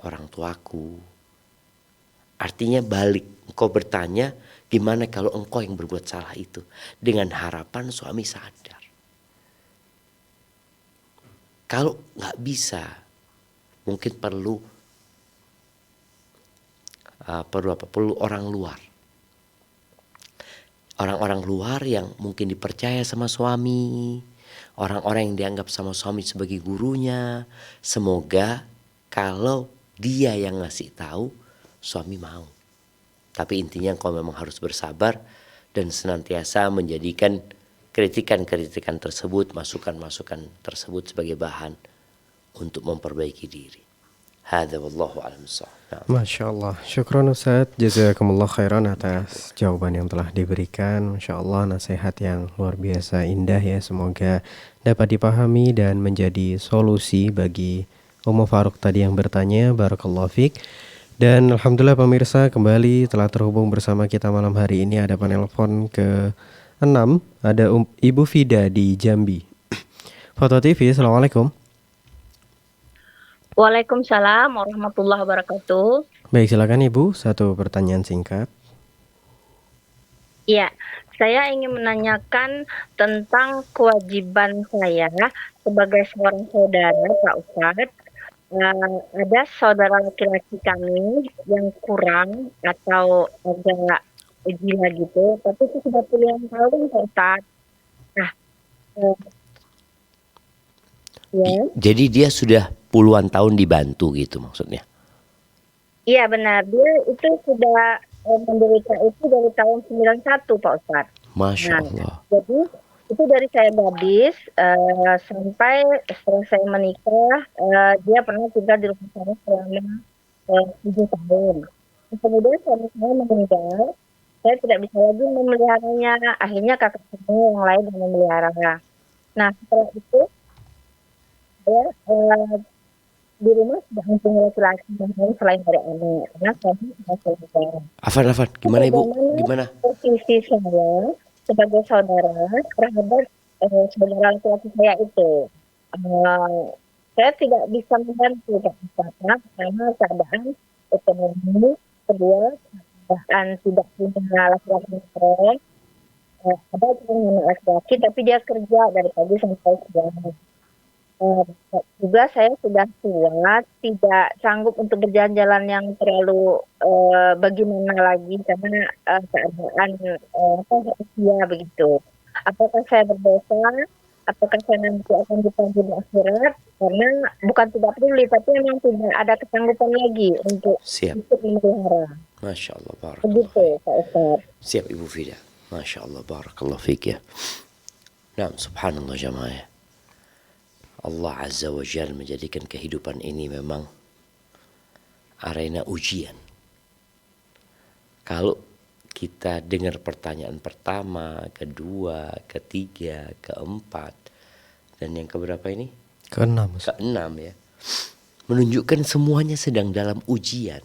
orang tuaku? Artinya balik, engkau bertanya gimana kalau engkau yang berbuat salah itu, dengan harapan suami sadar. Kalau nggak bisa, mungkin perlu orang luar. Orang-orang luar yang mungkin dipercaya sama suami, orang-orang yang dianggap sama suami sebagai gurunya. Semoga kalau dia yang ngasih tahu, suami mau. Tapi intinya kau memang harus bersabar dan senantiasa menjadikan kritikan-kritikan tersebut, masukan-masukan tersebut sebagai bahan untuk memperbaiki diri. Hadza wallahu a'lam bissawab. Masya Allah, syukron Ustaz, jazakumullah khairan atas jawaban yang telah diberikan. Masya Allah, nasihat yang luar biasa indah ya. Semoga dapat dipahami dan menjadi solusi bagi Ummu Faruk tadi yang bertanya. Barakallahu fiik. Dan alhamdulillah pemirsa kembali telah terhubung bersama kita malam hari ini. Ada penelpon ke-6, ada Ibu Fida di Jambi. Foto TV, Assalamualaikum. Waalaikumsalam warahmatullahi wabarakatuh. Baik, silakan Ibu, satu pertanyaan singkat. Iya, saya ingin menanyakan tentang kewajiban saya sebagai seorang saudara, Pak Ustadz. Ada saudara laki-laki kami yang kurang atau agak gila gitu, tapi itu sudah puluhan tahun, Pak Ustadz. Nah, ya. Jadi dia sudah puluhan tahun dibantu gitu maksudnya? Iya benar, dia itu sudah menderita itu dari tahun 91 Pak Ustadz. Masya Allah. Jadi itu dari saya gadis sampai setelah saya menikah, dia pernah tinggal di rumah saya selama 7 tahun. Kemudian suami saya meninggal, saya tidak bisa lagi memeliharanya, akhirnya kakak saya yang lain yang memelihara. Nah setelah itu saya di rumah sudah mempunyai laki-laki yang lain selain dari anak, karena suami sudah selesai. Afan, gimana Ibu? Gimana? Posisi saya sebagai saudara terhadap saudara laki-laki saya itu, saya tidak bisa membantu karena keadaan ekonomi, kedua keadaan tidak punya laki-laki yang ada punya laki-laki tapi dia kerja dari pagi sampai siang. Juga saya sudah tua, tidak sanggup untuk berjalan-jalan yang terlalu bagaimana lagi karena keadaan usia begitu. Apakah saya berdosa? Apakah saya nanti akan dipanggil di akhirat? Karena bukan tidak peduli, tapi memang tidak ada kesanggupan lagi untuk memelihara. Masya Allah, barakallah. Begitu, Pak Ustaz. Siap Ibu Fida. Masya Allah, barakallah fiik ya. Nah, subhanallah jamaah. Allah Azza wa Jalla menjadikan kehidupan ini memang arena ujian. Kalau kita dengar pertanyaan pertama, kedua, ketiga, keempat, dan yang keberapa ini? Keenam. Keenam ya. Menunjukkan semuanya sedang dalam ujian.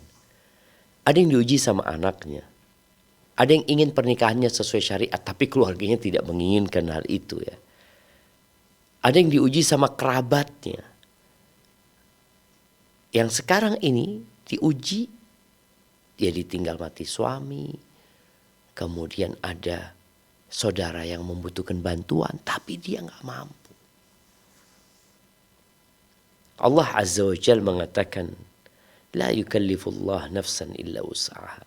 Ada yang diuji sama anaknya. Ada yang ingin pernikahannya sesuai syariat, tapi keluarganya tidak menginginkan hal itu ya. Ada yang diuji sama kerabatnya. Yang sekarang ini diuji, dia ditinggal mati suami. Kemudian ada saudara yang membutuhkan bantuan, tapi dia nggak mampu. Allah Azza wa Jalla mengatakan, La yukallifullah nafsan illa wus'aha.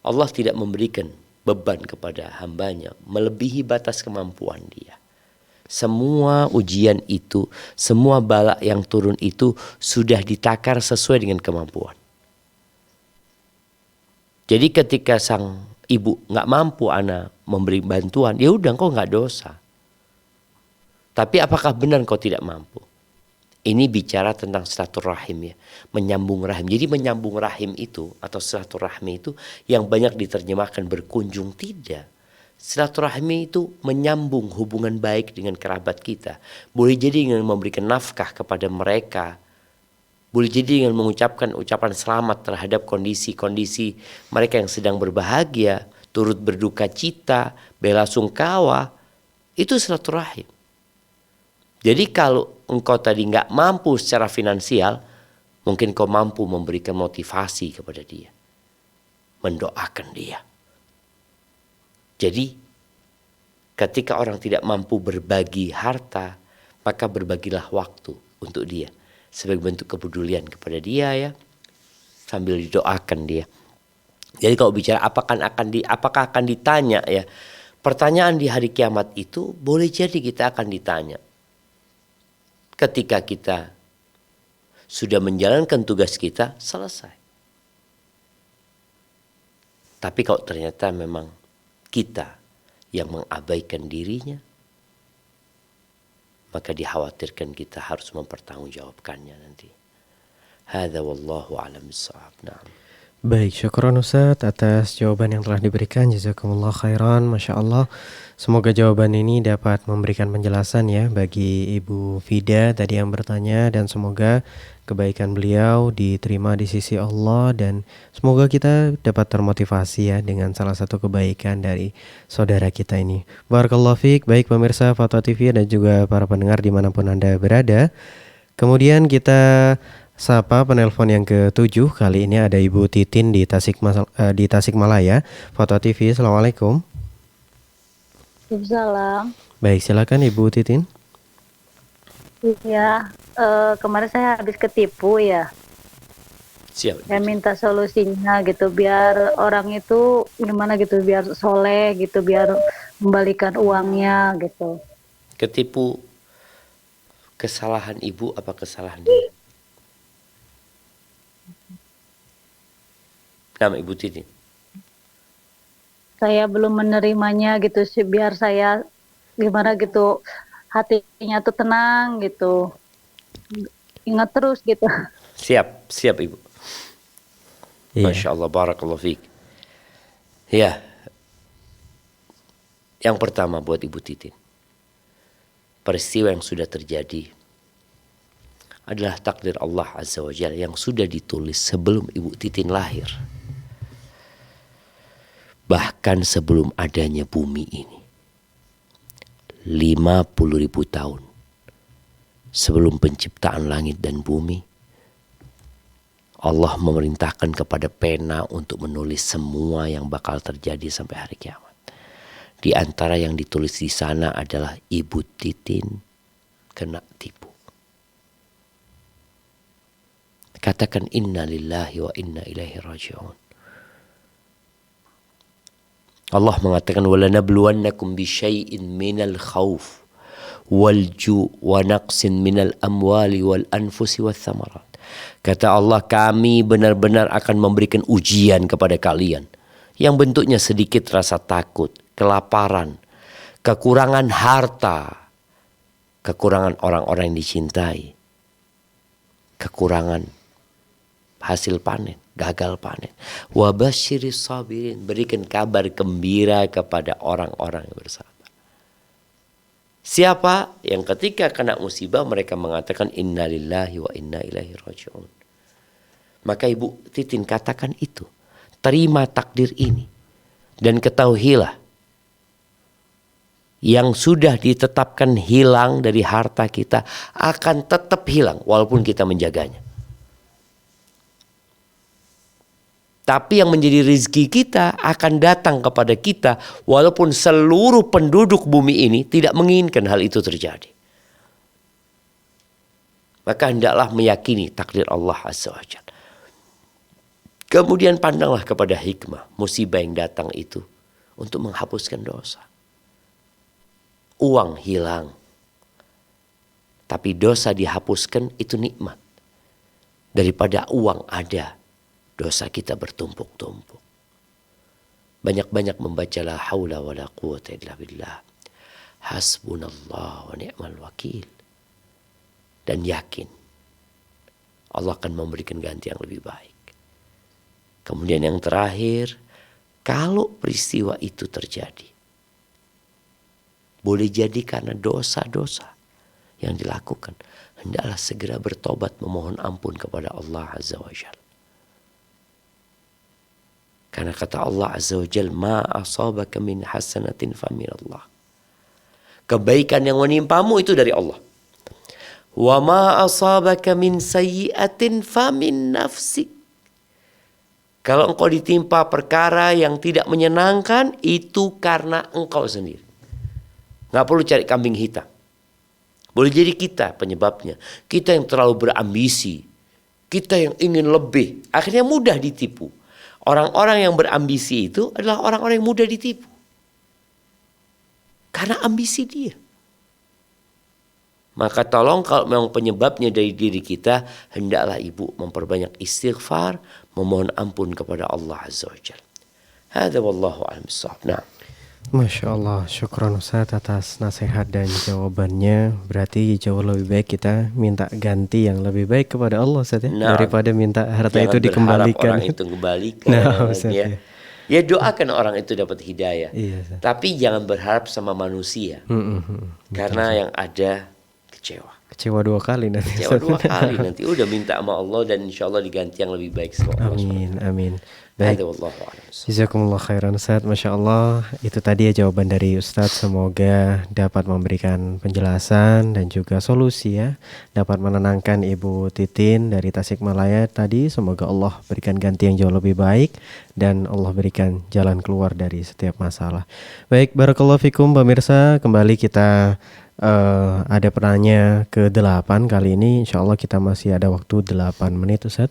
Allah tidak memberikan beban kepada hambanya melebihi batas kemampuan dia. Semua ujian itu, semua bala yang turun itu sudah ditakar sesuai dengan kemampuan. Jadi ketika sang ibu nggak mampu anak memberi bantuan, ya udah kau nggak dosa. Tapi apakah benar kau tidak mampu? Ini bicara tentang silaturahim ya, menyambung rahim. Jadi menyambung rahim itu atau silaturahmi itu yang banyak diterjemahkan berkunjung, tidak. Silaturahmi itu menyambung hubungan baik dengan kerabat kita. Boleh jadi dengan memberikan nafkah kepada mereka Boleh jadi dengan mengucapkan ucapan selamat terhadap kondisi-kondisi mereka yang sedang berbahagia, turut berduka cita, bela sungkawa, itu silaturahim. Jadi kalau engkau tadi nggak mampu secara finansial, mungkin kau mampu memberikan motivasi kepada dia, mendoakan dia. Jadi ketika orang tidak mampu berbagi harta, maka berbagilah waktu untuk dia sebagai bentuk kepedulian kepada dia ya, sambil didoakan dia. Jadi kalau bicara apakah akan ditanya ya, pertanyaan di hari kiamat itu boleh jadi kita akan ditanya. Ketika kita sudah menjalankan tugas kita, selesai. Tapi kalau ternyata memang kita yang mengabaikan dirinya, maka dikhawatirkan kita harus mempertanggungjawabkannya nanti. Hadza wallahu a'lam bissawab. Na'am. Baik, syukran Ustaz atas jawaban yang telah diberikan. Jazakumullah khairan, Masya Allah. Semoga jawaban ini dapat memberikan penjelasan ya bagi Ibu Fida tadi yang bertanya, dan semoga kebaikan beliau diterima di sisi Allah, dan semoga kita dapat termotivasi ya dengan salah satu kebaikan dari saudara kita ini. Barakallahu fiik. Baik pemirsa Fatwa TV dan juga para pendengar dimanapun Anda berada. Kemudian kita sapa penelpon yang ke-7. Kali ini ada Ibu Titin di Tasikmalaya. Fatwa TV, Assalamualaikum. Waalaikumsalam. Baik, silakan Ibu Titin. Iya, kemarin saya habis ketipu ya. Siap. Saya minta solusinya gitu, biar orang itu gimana gitu, biar soleh gitu, biar membalikan uangnya gitu. Ketipu kesalahan ibu apa kesalahan dia? Nama Ibu Titin. Saya belum menerimanya gitu sih, biar saya gimana gitu, hatinya tuh tenang gitu, ingat terus gitu. Siap Ibu. Iya. Masya Allah, barakallahu fiik. Ya, yang pertama buat Ibu Titin, peristiwa yang sudah terjadi adalah takdir Allah Azza wa Jalla yang sudah ditulis sebelum Ibu Titin lahir. Bahkan sebelum adanya bumi ini. 50.000 tahun sebelum penciptaan langit dan bumi, Allah memerintahkan kepada pena untuk menulis semua yang bakal terjadi sampai hari kiamat. Di antara yang ditulis di sana adalah Ibu Titin kena tipu. Katakan inna lillahi wa inna ilaihi raji'un. Allah mengatakan walanabluwannakum bisyai'in minal khauf wal ju' wa naqsin minal amwali wal anfusi wath thamarat. Kata Allah, kami benar-benar akan memberikan ujian kepada kalian yang bentuknya sedikit rasa takut, kelaparan, kekurangan harta, kekurangan orang-orang yang dicintai, kekurangan hasil panen, gagal panen. Wa basyiris sabirin, berikan kabar gembira kepada orang-orang yang bersabar. Siapa yang ketika kena musibah mereka mengatakan innalillahi wa inna ilaihi raji'un. Maka Ibu Titin katakan itu. Terima takdir ini. Dan ketahuilah, yang sudah ditetapkan hilang dari harta kita akan tetap hilang walaupun kita menjaganya. Tapi yang menjadi rezeki kita akan datang kepada kita walaupun seluruh penduduk bumi ini tidak menginginkan hal itu terjadi. Maka hendaklah meyakini takdir Allah Azza wa Jalla. Kemudian pandanglah kepada hikmah musibah yang datang itu untuk menghapuskan dosa. Uang hilang, tapi dosa dihapuskan, itu nikmat. Daripada uang ada, dosa kita bertumpuk-tumpuk. Banyak-banyak membaca la haula wa la quwata illa billah. Hasbunallah wa ni'mal wakil. Dan yakin Allah akan memberikan ganti yang lebih baik. Kemudian yang terakhir, kalau peristiwa itu terjadi, boleh jadi karena dosa-dosa yang dilakukan, hendaklah segera bertobat memohon ampun kepada Allah Azza wa Jalla. Karena kata Allah Azza wa Jalla, ma asabaka min hasanatin fa min Allah. Kebaikan yang menimpamu itu dari Allah. Wa ma asabaka min sayyi'atin fa min nafsik. Kalau engkau ditimpa perkara yang tidak menyenangkan, itu karena engkau sendiri. Nggak perlu cari kambing hitam. Boleh jadi kita penyebabnya. Kita yang terlalu berambisi. Kita yang ingin lebih. Akhirnya mudah ditipu. Orang-orang yang berambisi itu adalah orang-orang yang mudah ditipu. Karena ambisi dia. Maka tolong kalau memang penyebabnya dari diri kita, hendaklah ibu memperbanyak istighfar, memohon ampun kepada Allah Azza wa Jalla. Hadza wallahu a'lam bissawab. Nah. Masya Allah, syukron Ustaz atas nasihat dan jawabannya. Berarti jauh lebih baik kita minta ganti yang lebih baik kepada Allah Ustaz ya, daripada minta harta itu dikembalikan. Orang itu kembalikan. Ustaz, ya. Ya doakan orang itu dapat hidayah. Iya, tapi jangan berharap sama manusia. Karena yang ada kecewa 2 kali nanti. Kecewa 2 kali nanti. Udah minta sama Allah dan insya Allah diganti yang lebih baik sama Allah. Amin. Baik. Jazakumullah khairan Ustaz. Masya Allah. Itu tadi ya jawaban dari Ustaz. Semoga dapat memberikan penjelasan dan juga solusi ya. Dapat menenangkan Ibu Titin dari Tasikmalaya tadi. Semoga Allah berikan ganti yang jauh lebih baik. Dan Allah berikan jalan keluar dari setiap masalah. Baik, barakallahu fikum pemirsa. Kembali kita ada penanya ke-8 kali ini. Insya Allah kita masih ada waktu 8 menit Ustaz.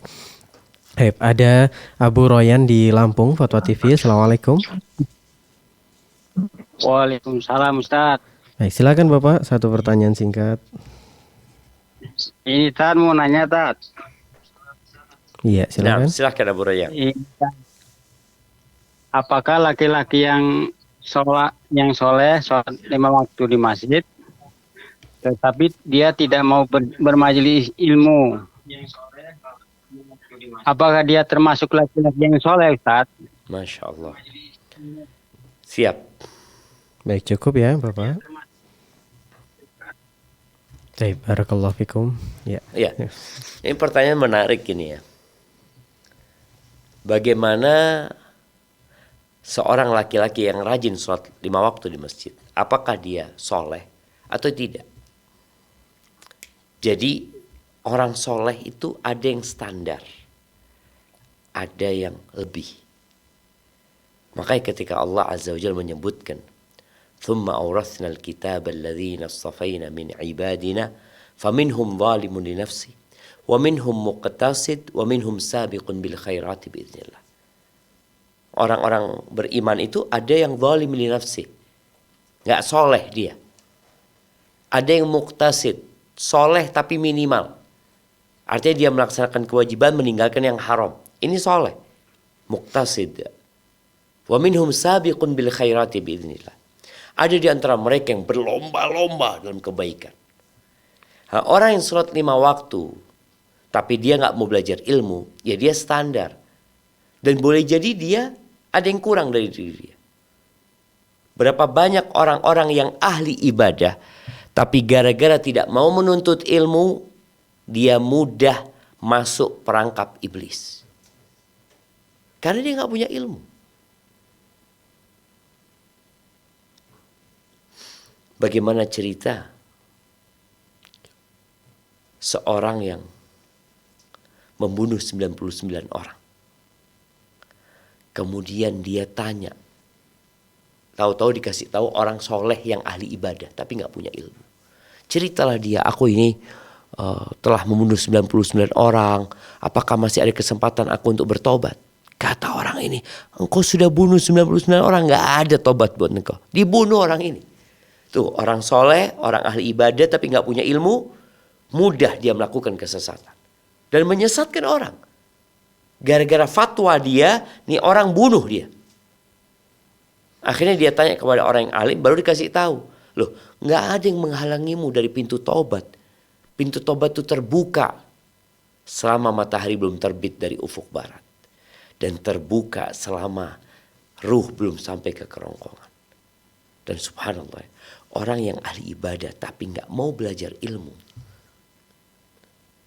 Ada Abu Royan di Lampung, Fatwa TV. Assalamualaikum. Waalaikumsalam Ustaz. Baik, silakan Bapak, satu pertanyaan singkat. Ini Tad mau nanya Tad. Iya, silakan. Nah, silakan Abu Royan. Apakah laki-laki yang soleh sholat 5 waktu di masjid, tetapi dia tidak mau bermajelis ilmu, apakah dia termasuk laki-laki yang soleh Ustaz? Masya Allah. Siap. Baik, cukup ya Bapak. Baik, barakallahu fikum. Ya. Ini pertanyaan menarik ini ya. Bagaimana seorang laki-laki yang rajin sholat 5 waktu di masjid, apakah dia soleh atau tidak? Jadi orang soleh itu ada yang standar, ada yang lebih. Makanya ketika Allah Azza wa Jalla menyebutkan, "Tsumma awrathna al-kitaba alladhina istafayna min ibadina, faminhum zalimun li nafsi, wa minhum muqtasid, wa minhum sabiqun bil khairati biidznillah." Orang-orang beriman itu ada yang zalim li nafsi, nggak soleh dia. Ada yang muqtasid, soleh tapi minimal. Artinya dia melaksanakan kewajiban, meninggalkan yang haram. Ini soleh, muqtasid. Wa minhum sabiqun bil khairati biidznillah. Ada di antara mereka yang berlomba-lomba dalam kebaikan. Orang yang sholat 5 waktu, tapi dia nggak mau belajar ilmu, ya dia standar. Dan boleh jadi dia ada yang kurang dari diri dia. Berapa banyak orang-orang yang ahli ibadah, tapi gara-gara tidak mau menuntut ilmu, dia mudah masuk perangkap iblis. Karena dia nggak punya ilmu. Bagaimana cerita seorang yang membunuh 99 orang. Kemudian dia tanya, tahu-tahu dikasih tahu orang soleh yang ahli ibadah tapi nggak punya ilmu. Ceritalah dia, aku ini telah membunuh 99 orang, apakah masih ada kesempatan aku untuk bertobat? Kata orang ini, engkau sudah bunuh 99 orang, nggak ada tobat buat engkau. Dibunuh orang ini. Tuh, orang soleh, orang ahli ibadah tapi nggak punya ilmu, mudah dia melakukan kesesatan dan menyesatkan orang. Gara-gara fatwa dia, nih orang bunuh dia. Akhirnya dia tanya kepada orang yang alim, baru dikasih tahu, loh, nggak ada yang menghalangimu dari pintu tobat. Pintu tobat itu terbuka selama matahari belum terbit dari ufuk barat, dan terbuka selama ruh belum sampai ke kerongkongan. Dan subhanallah, Orang yang ahli ibadah tapi nggak mau belajar ilmu,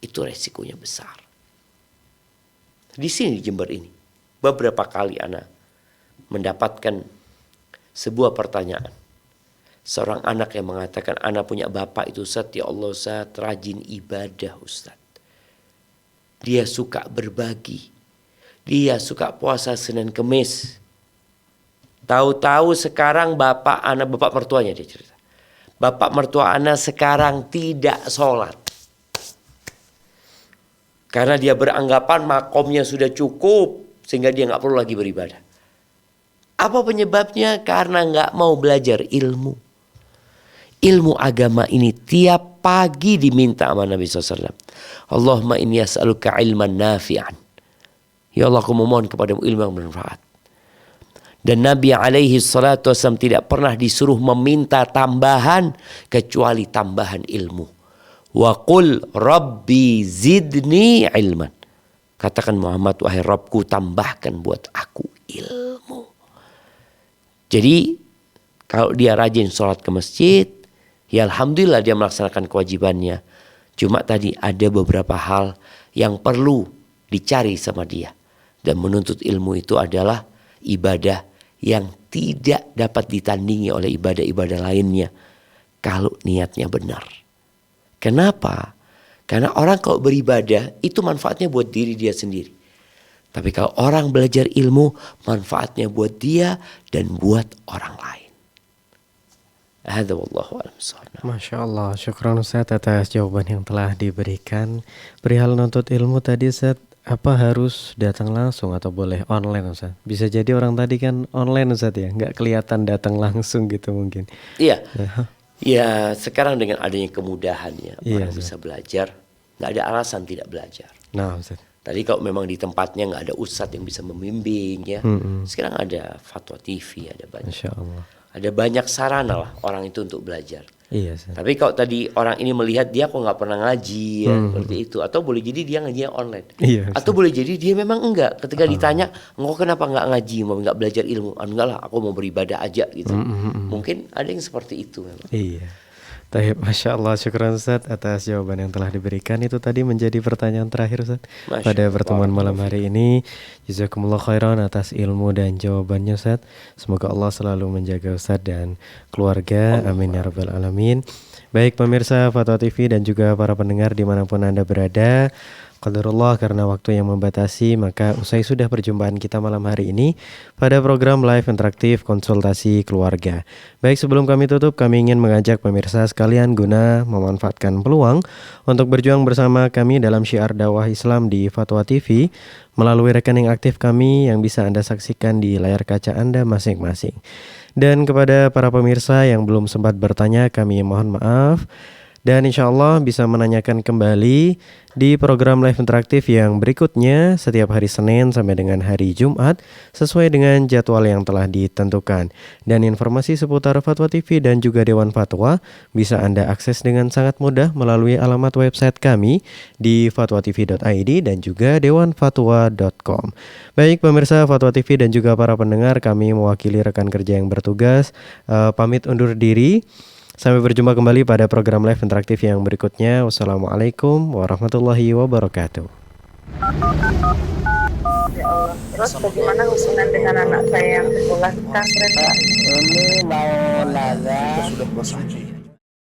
itu resikonya besar. Di sini di Jember ini, beberapa kali ana mendapatkan sebuah pertanyaan. Seorang anak yang mengatakan, ana punya bapak itu Ustaz, ya Allah Ustaz, rajin ibadah Ustaz. Dia suka berbagi. Dia suka puasa Senin Kemis. Tahu-tahu sekarang bapak mertuanya dia cerita. Bapak mertua ana sekarang tidak sholat. Karena dia beranggapan makomnya sudah cukup. Sehingga dia nggak perlu lagi beribadah. Apa penyebabnya? Karena nggak mau belajar ilmu. Ilmu agama ini tiap pagi diminta sama Nabi SAW. Allahumma inni as'aluka ilman nafi'an. Ya Allah, aku memohon kepadamu ilmu yang bermanfaat. Dan Nabi alaihi salatu wasallam tidak pernah disuruh meminta tambahan kecuali tambahan ilmu. Wa qul rabbi zidni ilman. Katakan Muhammad, wahai Rabbku, tambahkan buat aku ilmu. Jadi kalau dia rajin sholat ke masjid, ya alhamdulillah dia melaksanakan kewajibannya. Cuma tadi ada beberapa hal yang perlu dicari sama dia. Dan menuntut ilmu itu adalah ibadah yang tidak dapat ditandingi oleh ibadah-ibadah lainnya kalau niatnya benar. Kenapa? Karena orang kalau beribadah itu manfaatnya buat diri dia sendiri. Tapi kalau orang belajar ilmu, manfaatnya buat dia dan buat orang lain. Hadza wallahu a'lam bishawab. Masya Allah, syukran Ustaz atas jawaban yang telah diberikan. Perihal nuntut ilmu tadi Ustaz, apa harus datang langsung atau boleh online Ustaz? Bisa jadi orang tadi kan online Ustaz ya, nggak kelihatan datang langsung gitu mungkin. Iya. Ya sekarang dengan adanya kemudahannya Iya, orang bisa belajar, nggak ada alasan tidak belajar. Nah Ustaz. Tadi kalau memang di tempatnya nggak ada ustadz yang bisa membimbing ya, sekarang ada Fatwa TV, ada banyak. Masya Allah. Ada banyak sarana lah orang itu untuk belajar. Iya Ustaz. Tapi kalau tadi orang ini melihat dia kok nggak pernah ngaji ya, seperti itu, atau boleh jadi dia ngajinya online, Iya, atau boleh jadi dia memang enggak. Ketika ditanya, engkau kenapa nggak ngaji, mau nggak belajar ilmu? Enggak lah, aku mau beribadah aja gitu. Mungkin ada yang seperti itu memang. Iya. Taib, Masya Allah, syukran Ustaz atas jawaban yang telah diberikan. Itu tadi menjadi pertanyaan terakhir Ustaz pada pertemuan malam hari ini. Jazakumullah khairan atas ilmu dan jawabannya Ustaz. Semoga Allah selalu menjaga Ustaz dan keluarga. Amin ya rabbal alamin. Baik pemirsa Fatwa TV dan juga para pendengar dimanapun Anda berada, qadarullah karena waktu yang membatasi, maka usai sudah perjumpaan kita malam hari ini pada program live interaktif konsultasi keluarga. Baik, sebelum kami tutup, kami ingin mengajak pemirsa sekalian guna memanfaatkan peluang untuk berjuang bersama kami dalam syiar dakwah Islam di Fatwa TV melalui rekening aktif kami yang bisa Anda saksikan di layar kaca Anda masing-masing. Dan kepada para pemirsa yang belum sempat bertanya, kami mohon maaf. Dan insya Allah bisa menanyakan kembali di program live interaktif yang berikutnya setiap hari Senin sampai dengan hari Jumat sesuai dengan jadwal yang telah ditentukan. Dan informasi seputar Fatwa TV dan juga Dewan Fatwa bisa Anda akses dengan sangat mudah melalui alamat website kami di fatwatv.id dan juga dewanfatwa.com. Baik pemirsa Fatwa TV dan juga para pendengar, kami mewakili rekan kerja yang bertugas pamit undur diri. Sampai berjumpa kembali pada program live interaktif yang berikutnya. Wassalamualaikum warahmatullahi wabarakatuh. Ya Allah. Terus bagaimana hubungan dengan anak saya yang sekolah pesantren? Ini mau nanya. Sudah bersuci